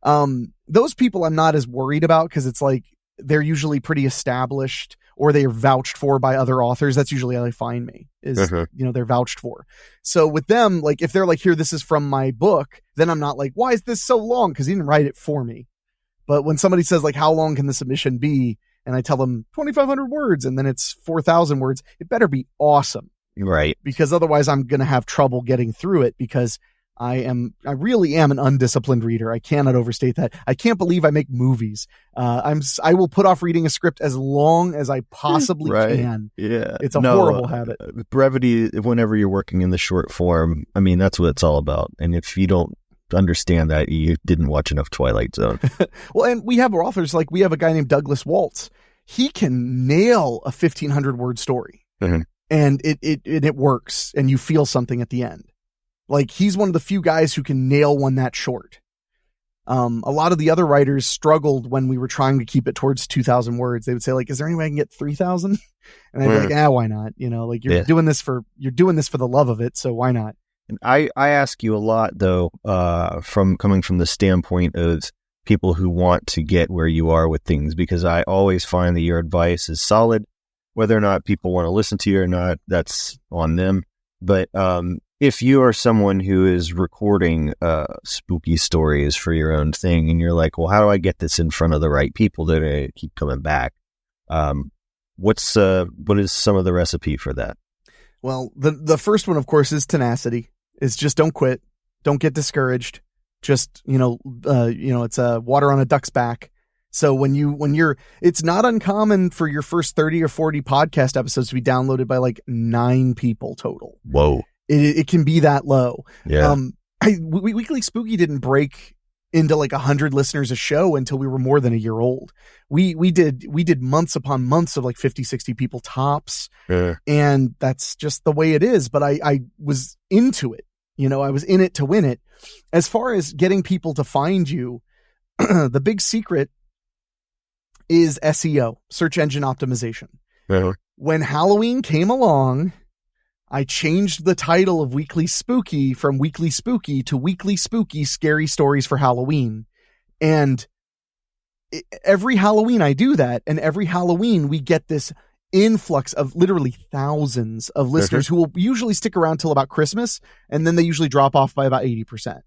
Those people I'm not as worried about because it's like they're usually pretty established or they are vouched for by other authors. That's usually how they find me is, they're vouched for. So with them, like if they're like, here, this is from my book, then I'm not like, why is this so long? Because he didn't write it for me. But when somebody says like, how long can the submission be? And I tell them 2,500 words and then it's 4,000 words, it better be awesome. Right. Because otherwise I'm going to have trouble getting through it because I really am an undisciplined reader. I cannot overstate that. I can't believe I make movies. I will put off reading a script as long as I possibly can. Yeah. It's a horrible habit. Brevity, whenever you're working in the short form, I mean, that's what it's all about. And if you don't understand that, you didn't watch enough Twilight Zone. Well, and we have authors, like we have a guy named Douglas Waltz. He can nail a 1,500 word story. Mm-hmm. And it works and you feel something at the end. Like he's one of the few guys who can nail one that short. A lot of the other writers struggled when we were trying to keep it towards 2,000 words. They would say like, is there any way I can get 3,000? And I'd be like, why not? Like you're doing this for the love of it. So why not? And I ask you a lot though, coming from the standpoint of people who want to get where you are with things, because I always find that your advice is solid. Whether or not people want to listen to you or not, that's on them. But if you are someone who is recording spooky stories for your own thing, and you're like, well, how do I get this in front of the right people that keep coming back? What is some of the recipe for that? Well, the first one, of course, is tenacity. Is just don't quit, don't get discouraged. Just it's water on a duck's back. So when you're, it's not uncommon for your first 30 or 40 podcast episodes to be downloaded by like 9 people total. Whoa. It can be that low. Yeah. Weekly Spooky didn't break into like 100 listeners a show until we were more than a year old. We did months upon months of like 50, 60 people tops. Yeah. And that's just the way it is. But I was into it. I was in it to win it. As far as getting people to find you, the big secret is SEO, search engine optimization. Uh-huh. When Halloween came along, I changed the title of Weekly Spooky from Weekly Spooky to Weekly Spooky Scary Stories for Halloween. And every Halloween I do that. And every Halloween we get this influx of literally thousands of listeners who will usually stick around till about Christmas. And then they usually drop off by about 80%,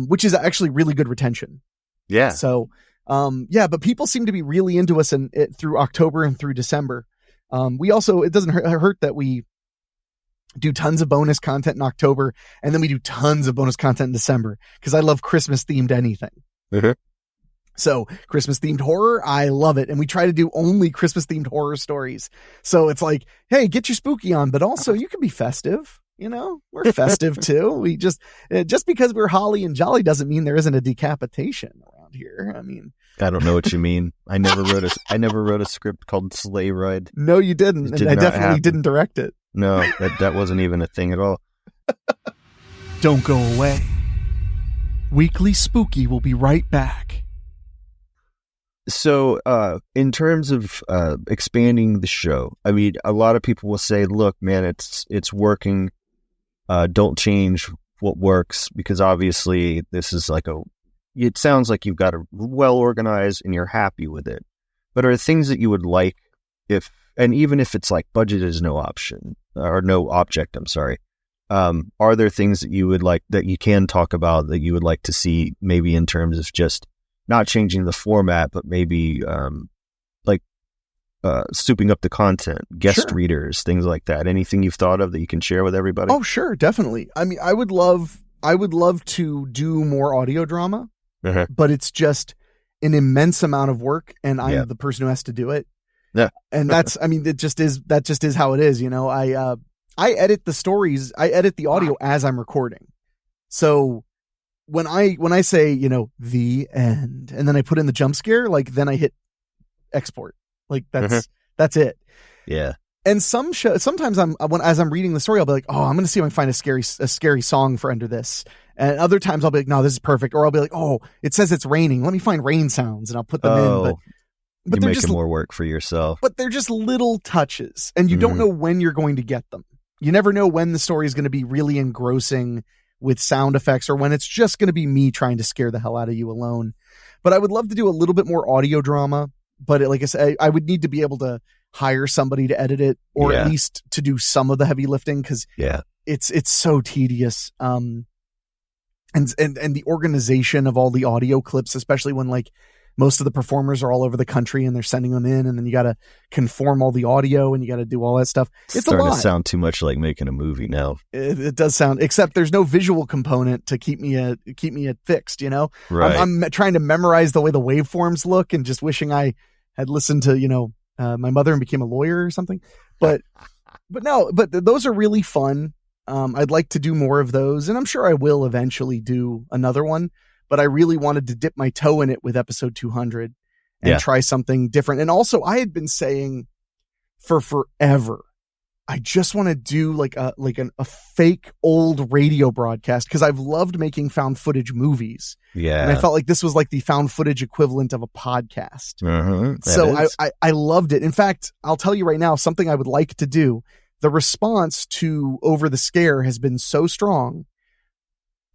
which is actually really good retention. Yeah. So, but people seem to be really into us through October and through December. It doesn't hurt that we do tons of bonus content in October and then we do tons of bonus content in December because I love Christmas themed anything. Mm-hmm. So Christmas themed horror, I love it. And we try to do only Christmas themed horror stories. So it's like, hey, get your spooky on, but also you can be festive. We're festive too. We just because we're holly and jolly doesn't mean there isn't a decapitation around here. I mean, I don't know what you mean. I never wrote a script called Sleigh Ride. No, you didn't. And I definitely didn't direct it. No, that wasn't even a thing at all. Don't go away. Weekly Spooky will be right back. So, in terms of expanding the show, I mean, a lot of people will say, "Look, man, it's working. Don't change what works," because obviously this is like it sounds like you've got a well organized and you're happy with it. But are there things that you would like and even if it's like budget is no option or no object, I'm sorry. Are there things that you would like that you can talk about that you would like to see maybe in terms of just not changing the format, but maybe souping up the content, guest readers, things like that? Anything you've thought of that you can share with everybody? Oh, sure. Definitely. I mean, I would love to do more audio drama, but it's just an immense amount of work and I'm the person who has to do it. Yeah. And that just is how it is. You know, I edit the stories. I edit the audio as I'm recording. So when I say, you know, the end, and then I put in the jump scare, like then I hit export. Like that's it. Yeah. And sometimes as I'm reading the story, I'll be like, oh, I'm going to see if I can find a scary song for under this. And other times I'll be like, no, this is perfect. Or I'll be like, oh, it says it's raining. Let me find rain sounds and I'll put them in. But you're making more work for yourself. But they're just little touches and you don't know when you're going to get them. You never know when the story is going to be really engrossing with sound effects or when it's just going to be me trying to scare the hell out of you alone. But I would love to do a little bit more audio drama. But like I said, I would need to be able to hire somebody to edit it or at least to do some of the heavy lifting because it's so tedious. And the organization of all the audio clips, especially when like most of the performers are all over the country and they're sending them in and then you got to conform all the audio and you got to do all that stuff. It's starting a lot. To sound too much like making a movie now. It does sound, except there's no visual component to keep me fixed, you know? Right. I'm trying to memorize the way the waveforms look and just wishing I had listened to, you know, my mother and became a lawyer or something. But those are really fun. I'd like to do more of those and I'm sure I will eventually do another one, but I really wanted to dip my toe in it with episode 200 and try something different. And also I had been saying for forever, I just want to do like a fake old radio broadcast because I've loved making found footage movies. Yeah. And I felt like this was like the found footage equivalent of a podcast. So I loved it. In fact, I'll tell you right now, something I would like to do. The response to Over the Scare has been so strong.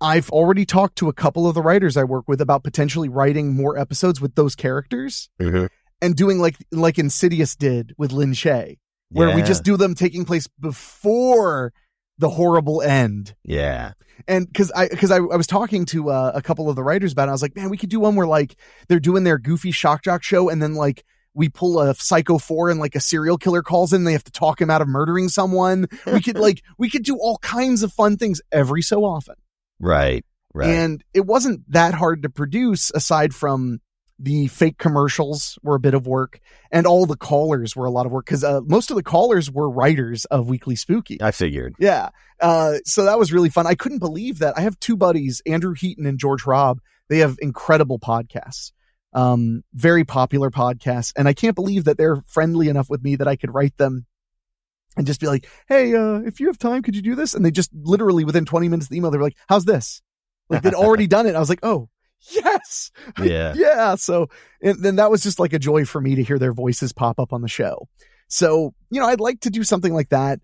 I've already talked to a couple of the writers I work with about potentially writing more episodes with those characters and doing like Insidious did with Lin Shaye, where we just do them taking place before the horrible end. Yeah. And cause I was talking to a couple of the writers about it. I was like, man, we could do one where like they're doing their goofy shock jock show. And then like we pull a Psycho 4 and like a serial killer calls in. They have to talk him out of murdering someone. We could do all kinds of fun things every so often. Right. And it wasn't that hard to produce aside from the fake commercials were a bit of work and all the callers were a lot of work because most of the callers were writers of Weekly Spooky. I figured. Yeah. So that was really fun. I couldn't believe that. I have two buddies, Andrew Heaton and George Robb. They have incredible podcasts, very popular podcasts. And I can't believe that they're friendly enough with me that I could write them and just be like, hey, if you have time, could you do this? And they just literally within 20 minutes of the email, they were like, how's this? Like they'd already done it. I was like, oh, yes. Yeah. Yeah. So, and then that was just like a joy for me to hear their voices pop up on the show. So, you know, I'd like to do something like that.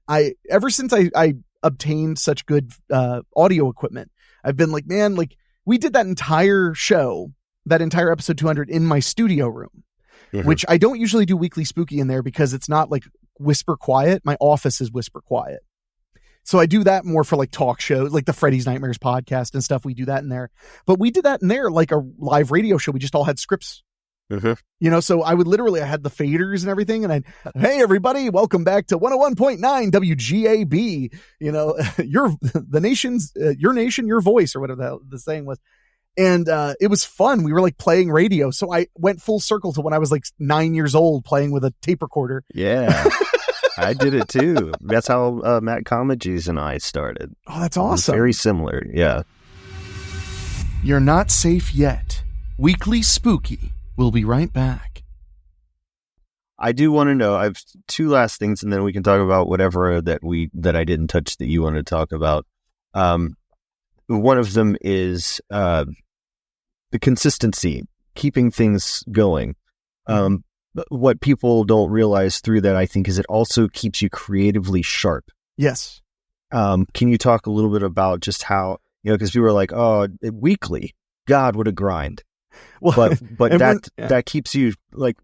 Ever since I obtained such good audio equipment, I've been like, man, like we did that entire show, that entire episode 200 in my studio room, which I don't usually do Weekly Spooky in there because it's not like whisper quiet. My office is whisper quiet. So I do that more for like talk shows, like the Freddy's Nightmares podcast and stuff. We do that in there, but we did that in there like a live radio show. We just all had scripts, you know, so I had the faders and everything. And hey, everybody, welcome back to 101.9 WGAB, you know, your nation, your voice, or whatever the saying was. And it was fun. We were like playing radio. So I went full circle to when I was like 9 years old playing with a tape recorder. Yeah. I did it too. That's how Matt Comegys and I started. Oh, that's awesome. Very similar. Yeah. You're not safe yet. Weekly Spooky. We'll be right back. I do want to know, I have two last things and then we can talk about whatever that I didn't touch that you want to talk about. One of them is the consistency, keeping things going. But what people don't realize through that, I think, is it also keeps you creatively sharp. Yes. Can you talk a little bit about just how, because people were like, oh, weekly, God, what a grind. Well, but that keeps you like,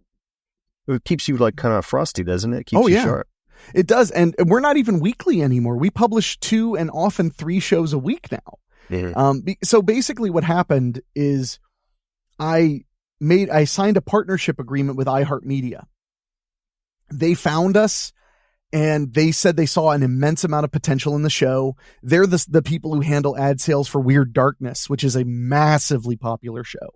it keeps you like kind of frosty, doesn't it? It keeps you sharp. It does. And we're not even weekly anymore. We publish 2 and often 3 shows a week now. Mm-hmm. So basically what happened is I signed a partnership agreement with iHeartMedia. They found us and they said they saw an immense amount of potential in the show. They're the people who handle ad sales for Weird Darkness, which is a massively popular show.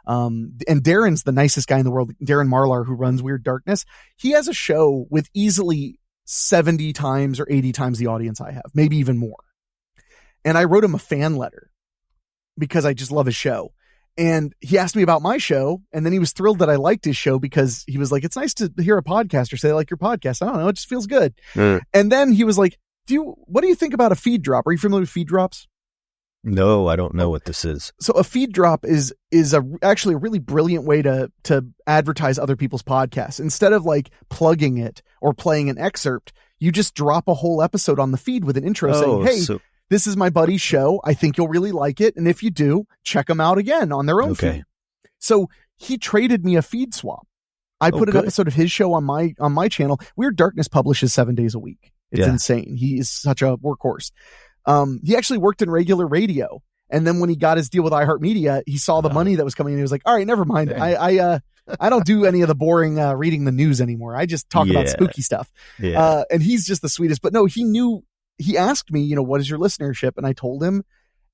And Darren's the nicest guy in the world. Darren Marlar, who runs Weird Darkness. He has a show with easily 70 times or 80 times the audience I have, maybe even more. And I wrote him a fan letter because I just love his show. And he asked me about my show, and then he was thrilled that I liked his show because he was like, it's nice to hear a podcaster say, I like your podcast. I don't know. It just feels good. And then he was like, what do you think about a feed drop? Are you familiar with feed drops? No, I don't know what this is. So a feed drop is actually a really brilliant way to advertise other people's podcasts. Instead of like plugging it or playing an excerpt, you just drop a whole episode on the feed with an intro saying, hey, this is my buddy's show. I think you'll really like it. And if you do, check them out again on their own feed. So he traded me a feed swap. I put an episode of his show on my channel. Weird Darkness publishes 7 days a week. It's insane. He is such a workhorse. He actually worked in regular radio. And then when he got his deal with iHeartMedia, he saw the money that was coming in. He was like, all right, never mind. I don't do any of the boring reading the news anymore. I just talk about spooky stuff. And he's just the sweetest. But no, he asked me, what is your listenership? And I told him.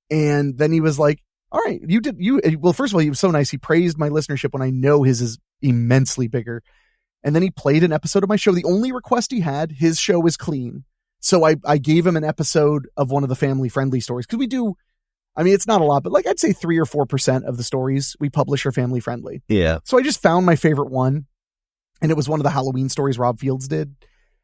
And then he was like, all right, well, first of all, he was so nice. He praised my listenership when I know his is immensely bigger. And then he played an episode of my show. The only request he had, his show is clean. So I gave him an episode of one of the family friendly stories. Cause we do, it's not a lot, but like I'd say 3 or 4% of the stories we publish are family friendly. Yeah. So I just found my favorite one, and it was one of the Halloween stories Rob Fields did.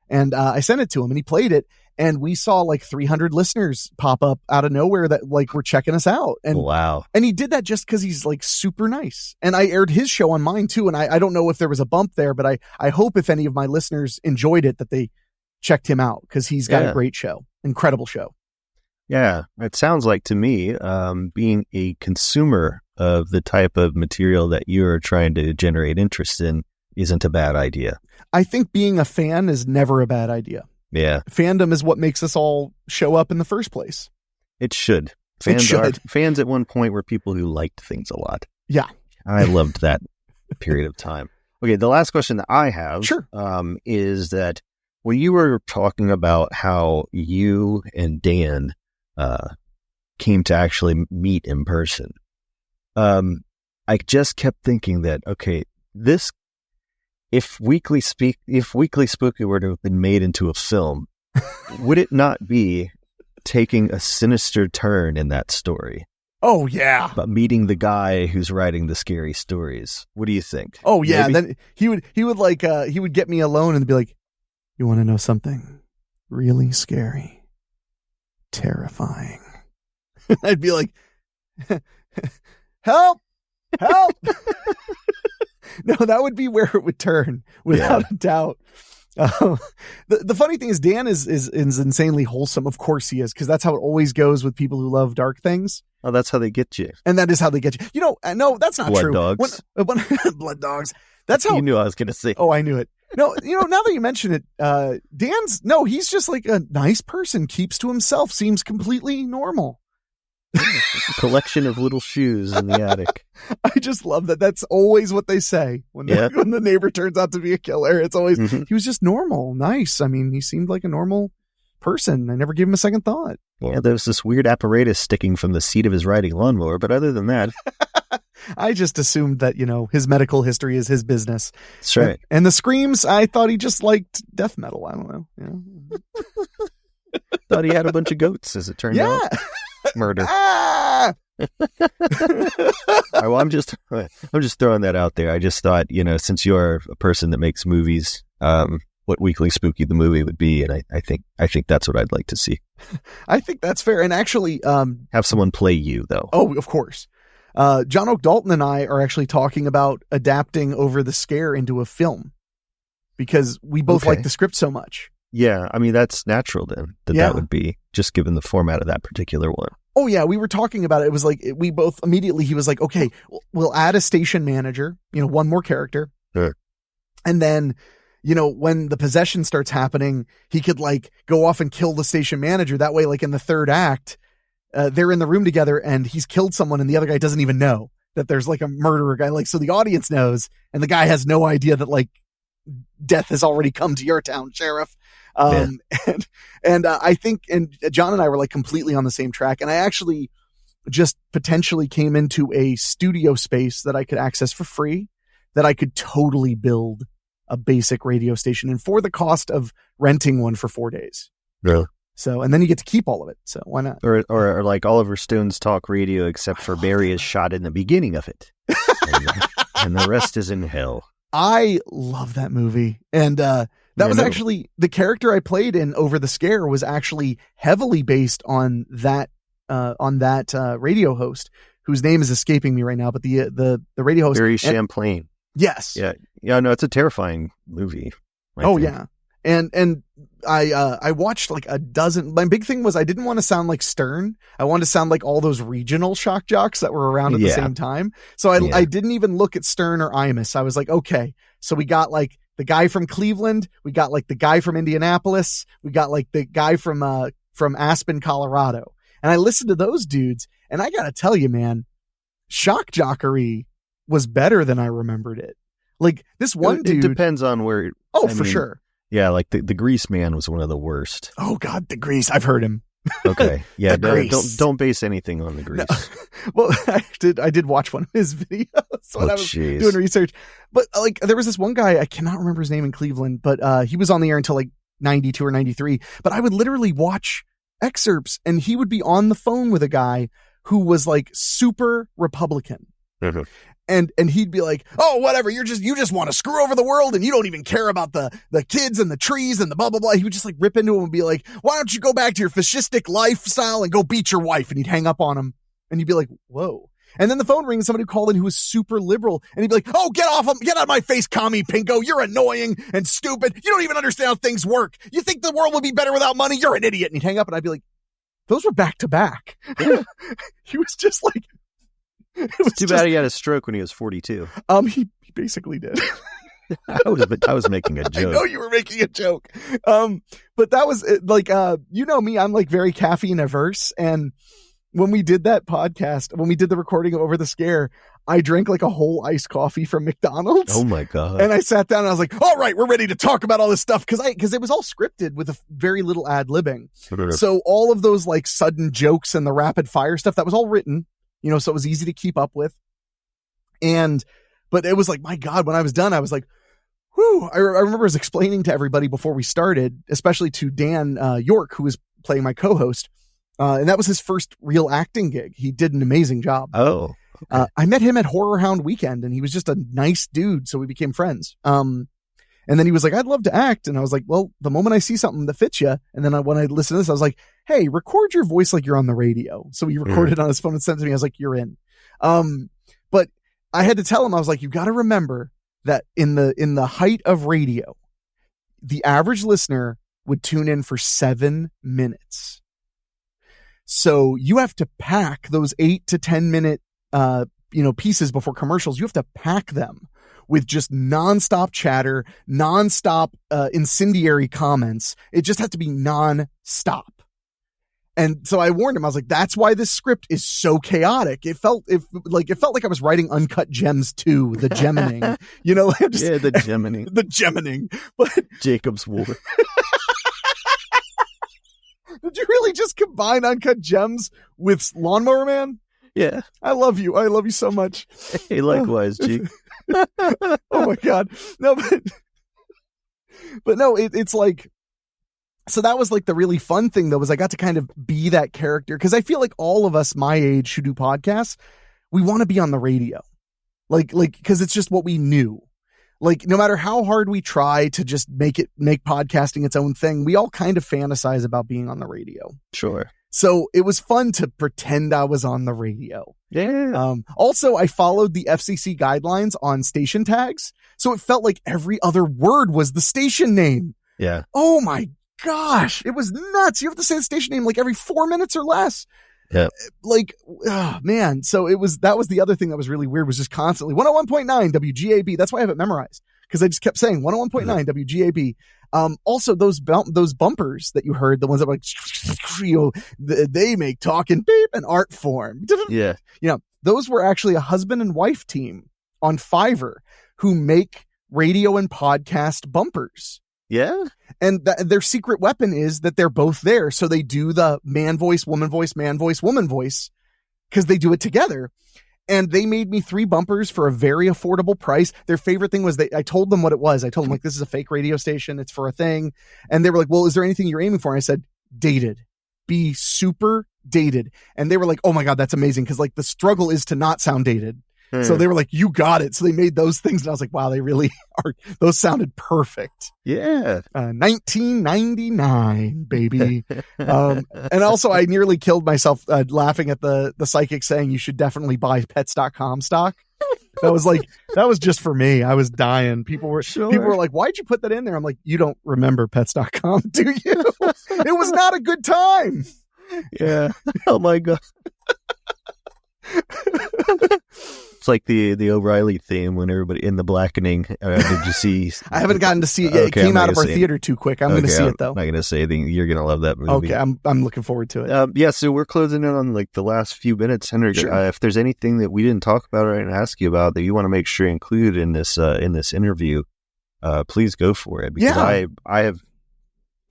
And I sent it to him and he played it. And we saw like 300 listeners pop up out of nowhere that like were checking us out. And wow. And he did that just because he's like super nice. And I aired his show on mine too. And I don't know if there was a bump there, but I hope if any of my listeners enjoyed it that they checked him out because he's got a great show. Incredible show. Yeah. It sounds like to me, being a consumer of the type of material that you're trying to generate interest in isn't a bad idea. I think being a fan is never a bad idea. Yeah. Fandom is what makes us all show up in the first place. It should. Fans at one point were people who liked things a lot. Yeah. I loved that period of time. Okay. The last question that I have is that when you were talking about how you and Dan came to actually meet in person, I just kept thinking that, okay, if Weekly Spooky were to have been made into a film, would it not be taking a sinister turn in that story? Oh yeah. But meeting the guy who's writing the scary stories. What do you think? Oh yeah. Maybe? Then he would get me alone and be like, you want to know something really scary, terrifying? I'd be like, help. No, that would be where it would turn without a doubt. The funny thing is Dan is insanely wholesome. Of course he is, because that's how it always goes with people who love dark things. Oh, that's how they get you. And that is how they get you. No, that's not true. Blood dogs. Blood dogs. That's how you knew I was going to say. Oh, I knew it. No, now that you mention it, he's just like a nice person, keeps to himself, seems completely normal. A collection of little shoes in the attic. I just love that. That's always what they say when the neighbor turns out to be a killer. It's always, he was just normal, nice. He seemed like a normal person. I never gave him a second thought. Yeah, there was this weird apparatus sticking from the seat of his riding lawnmower, but other than that... I just assumed that, his medical history is his business. That's right. And the screams, I thought he just liked death metal. I don't know. Thought he had a bunch of goats, as it turned out. Murder. Well, I'm just throwing that out there. I just thought, since you're a person that makes movies, what what Weekly Spooky the movie would be, and I think that's what I'd like to see. I think that's fair. And actually, have someone play you though. Oh, of course. John Oak Dalton and I are actually talking about adapting Over the Scare into a film because we both like the script so much. Yeah, I mean that's natural then. That would be just given the format of that particular one. Oh yeah, we were talking about it. It was like we both immediately. He was like, "Okay, we'll add a station manager. One more character, and then." When the possession starts happening, he could like go off and kill the station manager. That way, like in the third act, they're in the room together and he's killed someone and the other guy doesn't even know that there's like a murderer guy. Like, so the audience knows and the guy has no idea that like death has already come to your town, sheriff. I think, and John and I were like completely on the same track. And I actually just potentially came into a studio space that I could access for free, that I could totally build a basic radio station and for the cost of renting one for 4 days. Really? So, and then you get to keep all of it. So why not? Or like Oliver Stone's talk radio, except for Barry is shot in the beginning of it. And the rest is in hell. I love that movie. And, that was actually the character I played in Over the Scare was actually heavily based on that radio host whose name is escaping me right now, but the radio host. Barry Champlain. Yes. Yeah. No, it's a terrifying movie. Yeah. And I watched like a dozen. My big thing was I didn't want to sound like Stern. I wanted to sound like all those regional shock jocks that were around at the same time. So I didn't even look at Stern or Imus. I was like, okay, so we got like the guy from Cleveland. We got like the guy from Indianapolis. We got like the guy from Aspen, Colorado. And I listened to those dudes and I got to tell you, man, shock jockery was better than I remembered it. Like this one dude. It depends on where. Sure. Yeah, like the Grease Man was one of the worst. Oh God, the Grease. I've heard him. Okay. Yeah. Don't base anything on the Grease. No. Well, I did watch one of his videos when I was doing research. But like there was this one guy, I cannot remember his name in Cleveland, but he was on the air until like 92 or 93. But I would literally watch excerpts and he would be on the phone with a guy who was like super Republican. Mm-hmm. And he'd be like, oh, whatever. You just want to screw over the world and you don't even care about the kids and the trees and the blah, blah, blah. He would just like rip into him and be like, why don't you go back to your fascistic lifestyle and go beat your wife? And he'd hang up on him and he'd be like, whoa. And then the phone rings, somebody called in who was super liberal and he'd be like, oh, get out of my face, commie pinko. You're annoying and stupid. You don't even understand how things work. You think the world would be better without money? You're an idiot. And he'd hang up and I'd be like, those were back to back. He was just like, it's too bad he had a stroke when he was 42. He basically did. I was making a joke. I know you were making a joke. But that was like, me, I'm like very caffeine averse. And when we did that podcast, when we did the recording of Over the Scare, I drank like a whole iced coffee from McDonald's. Oh my God. And I sat down and I was like, all right, we're ready to talk about all this stuff. Cause it was all scripted with a very little ad libbing. So all of those like sudden jokes and the rapid fire stuff, that was all written. So it was easy to keep up with. But it was like, my God, when I was done, I was like, whew. I remember I was explaining to everybody before we started, especially to Dan York, who was playing my co-host. And that was his first real acting gig. He did an amazing job. Oh, okay. I met him at Horror Hound Weekend and he was just a nice dude. So we became friends. And then he was like, I'd love to act. And I was like, well, the moment I see something that fits you. And then when I listened to this, I was like, hey, record your voice like you're on the radio. So he recorded on his phone and sent it to me. I was like, you're in. But I had to tell him, I was like, you got to remember that in the height of radio, the average listener would tune in for 7 minutes. So you have to pack those 8 to 10 minute, pieces before commercials. You have to pack them with just nonstop chatter, nonstop incendiary comments. It just has to be nonstop. And so I warned him. I was like, that's why this script is so chaotic. It felt like I was writing Uncut Gems 2, the Gemining, the Gemining, the Gemining, but Jacob's War. Did you really just combine Uncut Gems with Lawnmower Man? Yeah. I love you. I love you so much. Hey, likewise, G. Oh my God. No, but no, it's like, so that was like the really fun thing though, was I got to kind of be that character. Cause I feel like all of us my age who do podcasts, we want to be on the radio. Like, cause it's just what we knew. Like, no matter how hard we try to just make podcasting its own thing, we all kind of fantasize about being on the radio. Sure. So it was fun to pretend I was on the radio. Yeah. Also, I followed the FCC guidelines on station tags. So it felt like every other word was the station name. Yeah. Oh my gosh. It was nuts. You have to say the station name like every 4 minutes or less. Yeah. Like, oh man. So that was the other thing that was really weird, was just constantly 101.9 WGAB. That's why I have it memorized, because I just kept saying 101.9 WGAB. Also those bumpers that you heard, the ones that were like, you know, they make talking beep an art form. Yeah. You know, those were actually a husband and wife team on Fiverr who make radio and podcast bumpers. Yeah. And their secret weapon is that they're both there. So they do the man voice, woman voice, man voice, woman voice, because they do it together. And they made me 3 bumpers for a very affordable price. Their favorite thing was I told them what it was. I told them, like, this is a fake radio station. It's for a thing. And they were like, well, is there anything you're aiming for? And I said, dated. Be super dated. And they were like, oh my God, that's amazing. Because like the struggle is to not sound dated. So they were like, you got it. So they made those things. And I was like, wow, they really are. Those sounded perfect. Yeah. 1999, baby. And also I nearly killed myself laughing at the psychic saying you should definitely buy pets.com stock. That was just for me. I was dying. People were like, why'd you put that in there? I'm like, you don't remember pets.com, do you? It was not a good time. Yeah. Oh my God. It's like the O'Reilly theme when everybody in the blackening. Did you see? I haven't gotten to see it yet. Okay, it came out of our theater too quick. I'm going to see it though. I'm not going to say anything. You're going to love that movie. Okay, I'm looking forward to it. Yeah, so we're closing in on like the last few minutes, Henrik. Sure. If there's anything that we didn't talk about or I didn't ask you about that you want to make sure included in this interview, please go for it. Because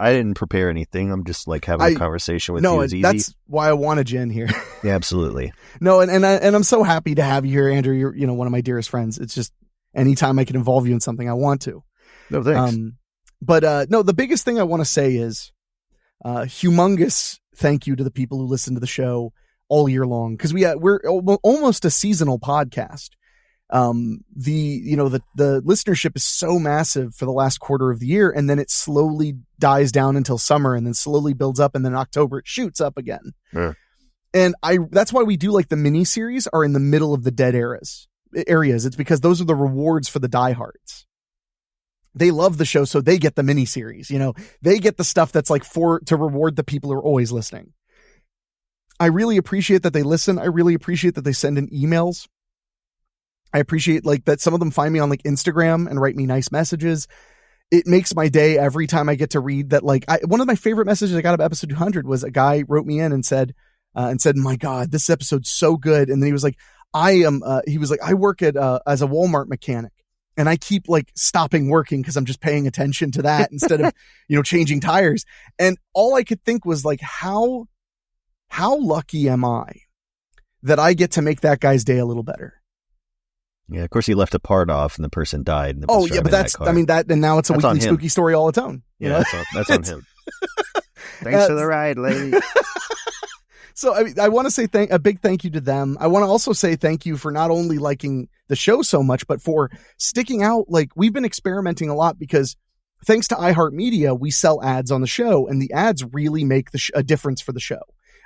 I didn't prepare anything. I'm just like having a conversation with you. It's easy. That's why I wanted you in here. Yeah, absolutely. No, and I'm so happy to have you here, Andrew. You're one of my dearest friends. It's just anytime I can involve you in something, I want to. No, thanks. No, the biggest thing I want to say is humongous thank you to the people who listen to the show all year long, because we're almost a seasonal podcast. The listenership is so massive for the last quarter of the year, and then it slowly dies down until summer, and then slowly builds up, and then in October it shoots up again. Yeah. And that's why we do like the mini series are in the middle of the dead areas. It's because those are the rewards for the diehards. They love the show, so they get the mini series. You know, they get the stuff that's like to reward the people who are always listening. I really appreciate that they listen. I really appreciate that they send in emails. I appreciate like that some of them find me on like Instagram and write me nice messages. It makes my day every time I get to read that. Like one of my favorite messages I got of episode 200 was a guy wrote me in and said, my God, this episode's so good. And then he was like, I work at, as a Walmart mechanic, and I keep like stopping working because I'm just paying attention to that instead of, changing tires. And all I could think was like, how lucky am I that I get to make that guy's day a little better? Yeah, of course he left a part off and the person died. And and now it's a weekly spooky story all its own. That's on him. Thanks for the ride, lady. So I want to say a big thank you to them. I want to also say thank you for not only liking the show so much, but for sticking out. Like, we've been experimenting a lot because thanks to iHeartMedia, we sell ads on the show, and the ads really make a difference for the show.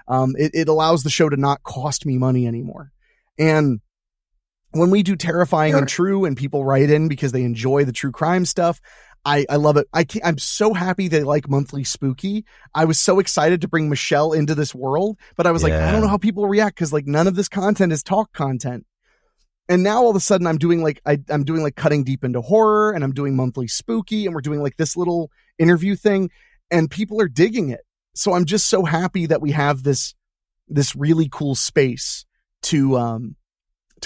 It allows the show to not cost me money anymore. And when we do Terrifying and True and people write in because they enjoy the true crime stuff, I love it. I'm so happy they like Monthly Spooky. I was so excited to bring Michelle into this world, but I was like, I don't know how people react because like none of this content is talk content. And now all of a sudden I'm doing like Cutting Deep into Horror, and I'm doing Monthly Spooky, and we're doing like this little interview thing, and people are digging it. So I'm just so happy that we have this really cool space to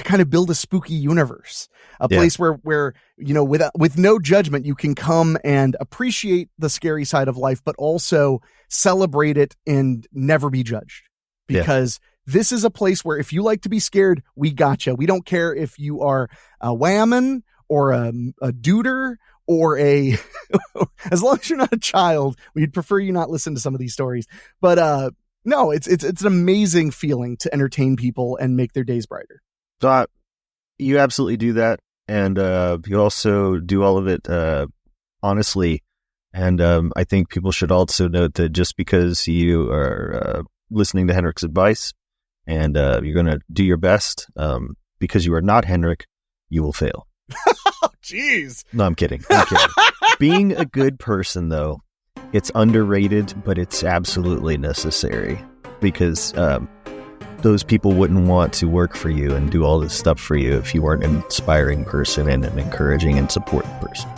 kind of build a spooky universe, a place where, with no judgment, you can come and appreciate the scary side of life, but also celebrate it and never be judged, because this is a place where if you like to be scared, we gotcha. We don't care if you are a whammon or a duder or as long as you're not a child, we'd prefer you not listen to some of these stories. But no, it's an amazing feeling to entertain people and make their days brighter. So you absolutely do that. and you also do all of it honestly. And I think people should also note that just because you are listening to Henrik's advice and you're going to do your best, because you are not Henrik, you will fail. Oh, jeez. No, I'm kidding. Being a good person, though, it's underrated, but it's absolutely necessary, because those people wouldn't want to work for you and do all this stuff for you if you weren't an inspiring person and an encouraging and supportive person.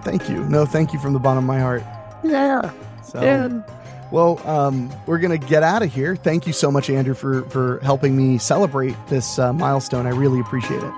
Thank you. No, thank you from the bottom of my heart. Yeah. So, well, we're going to get out of here. Thank you so much, Andrew, for helping me celebrate this milestone. I really appreciate it.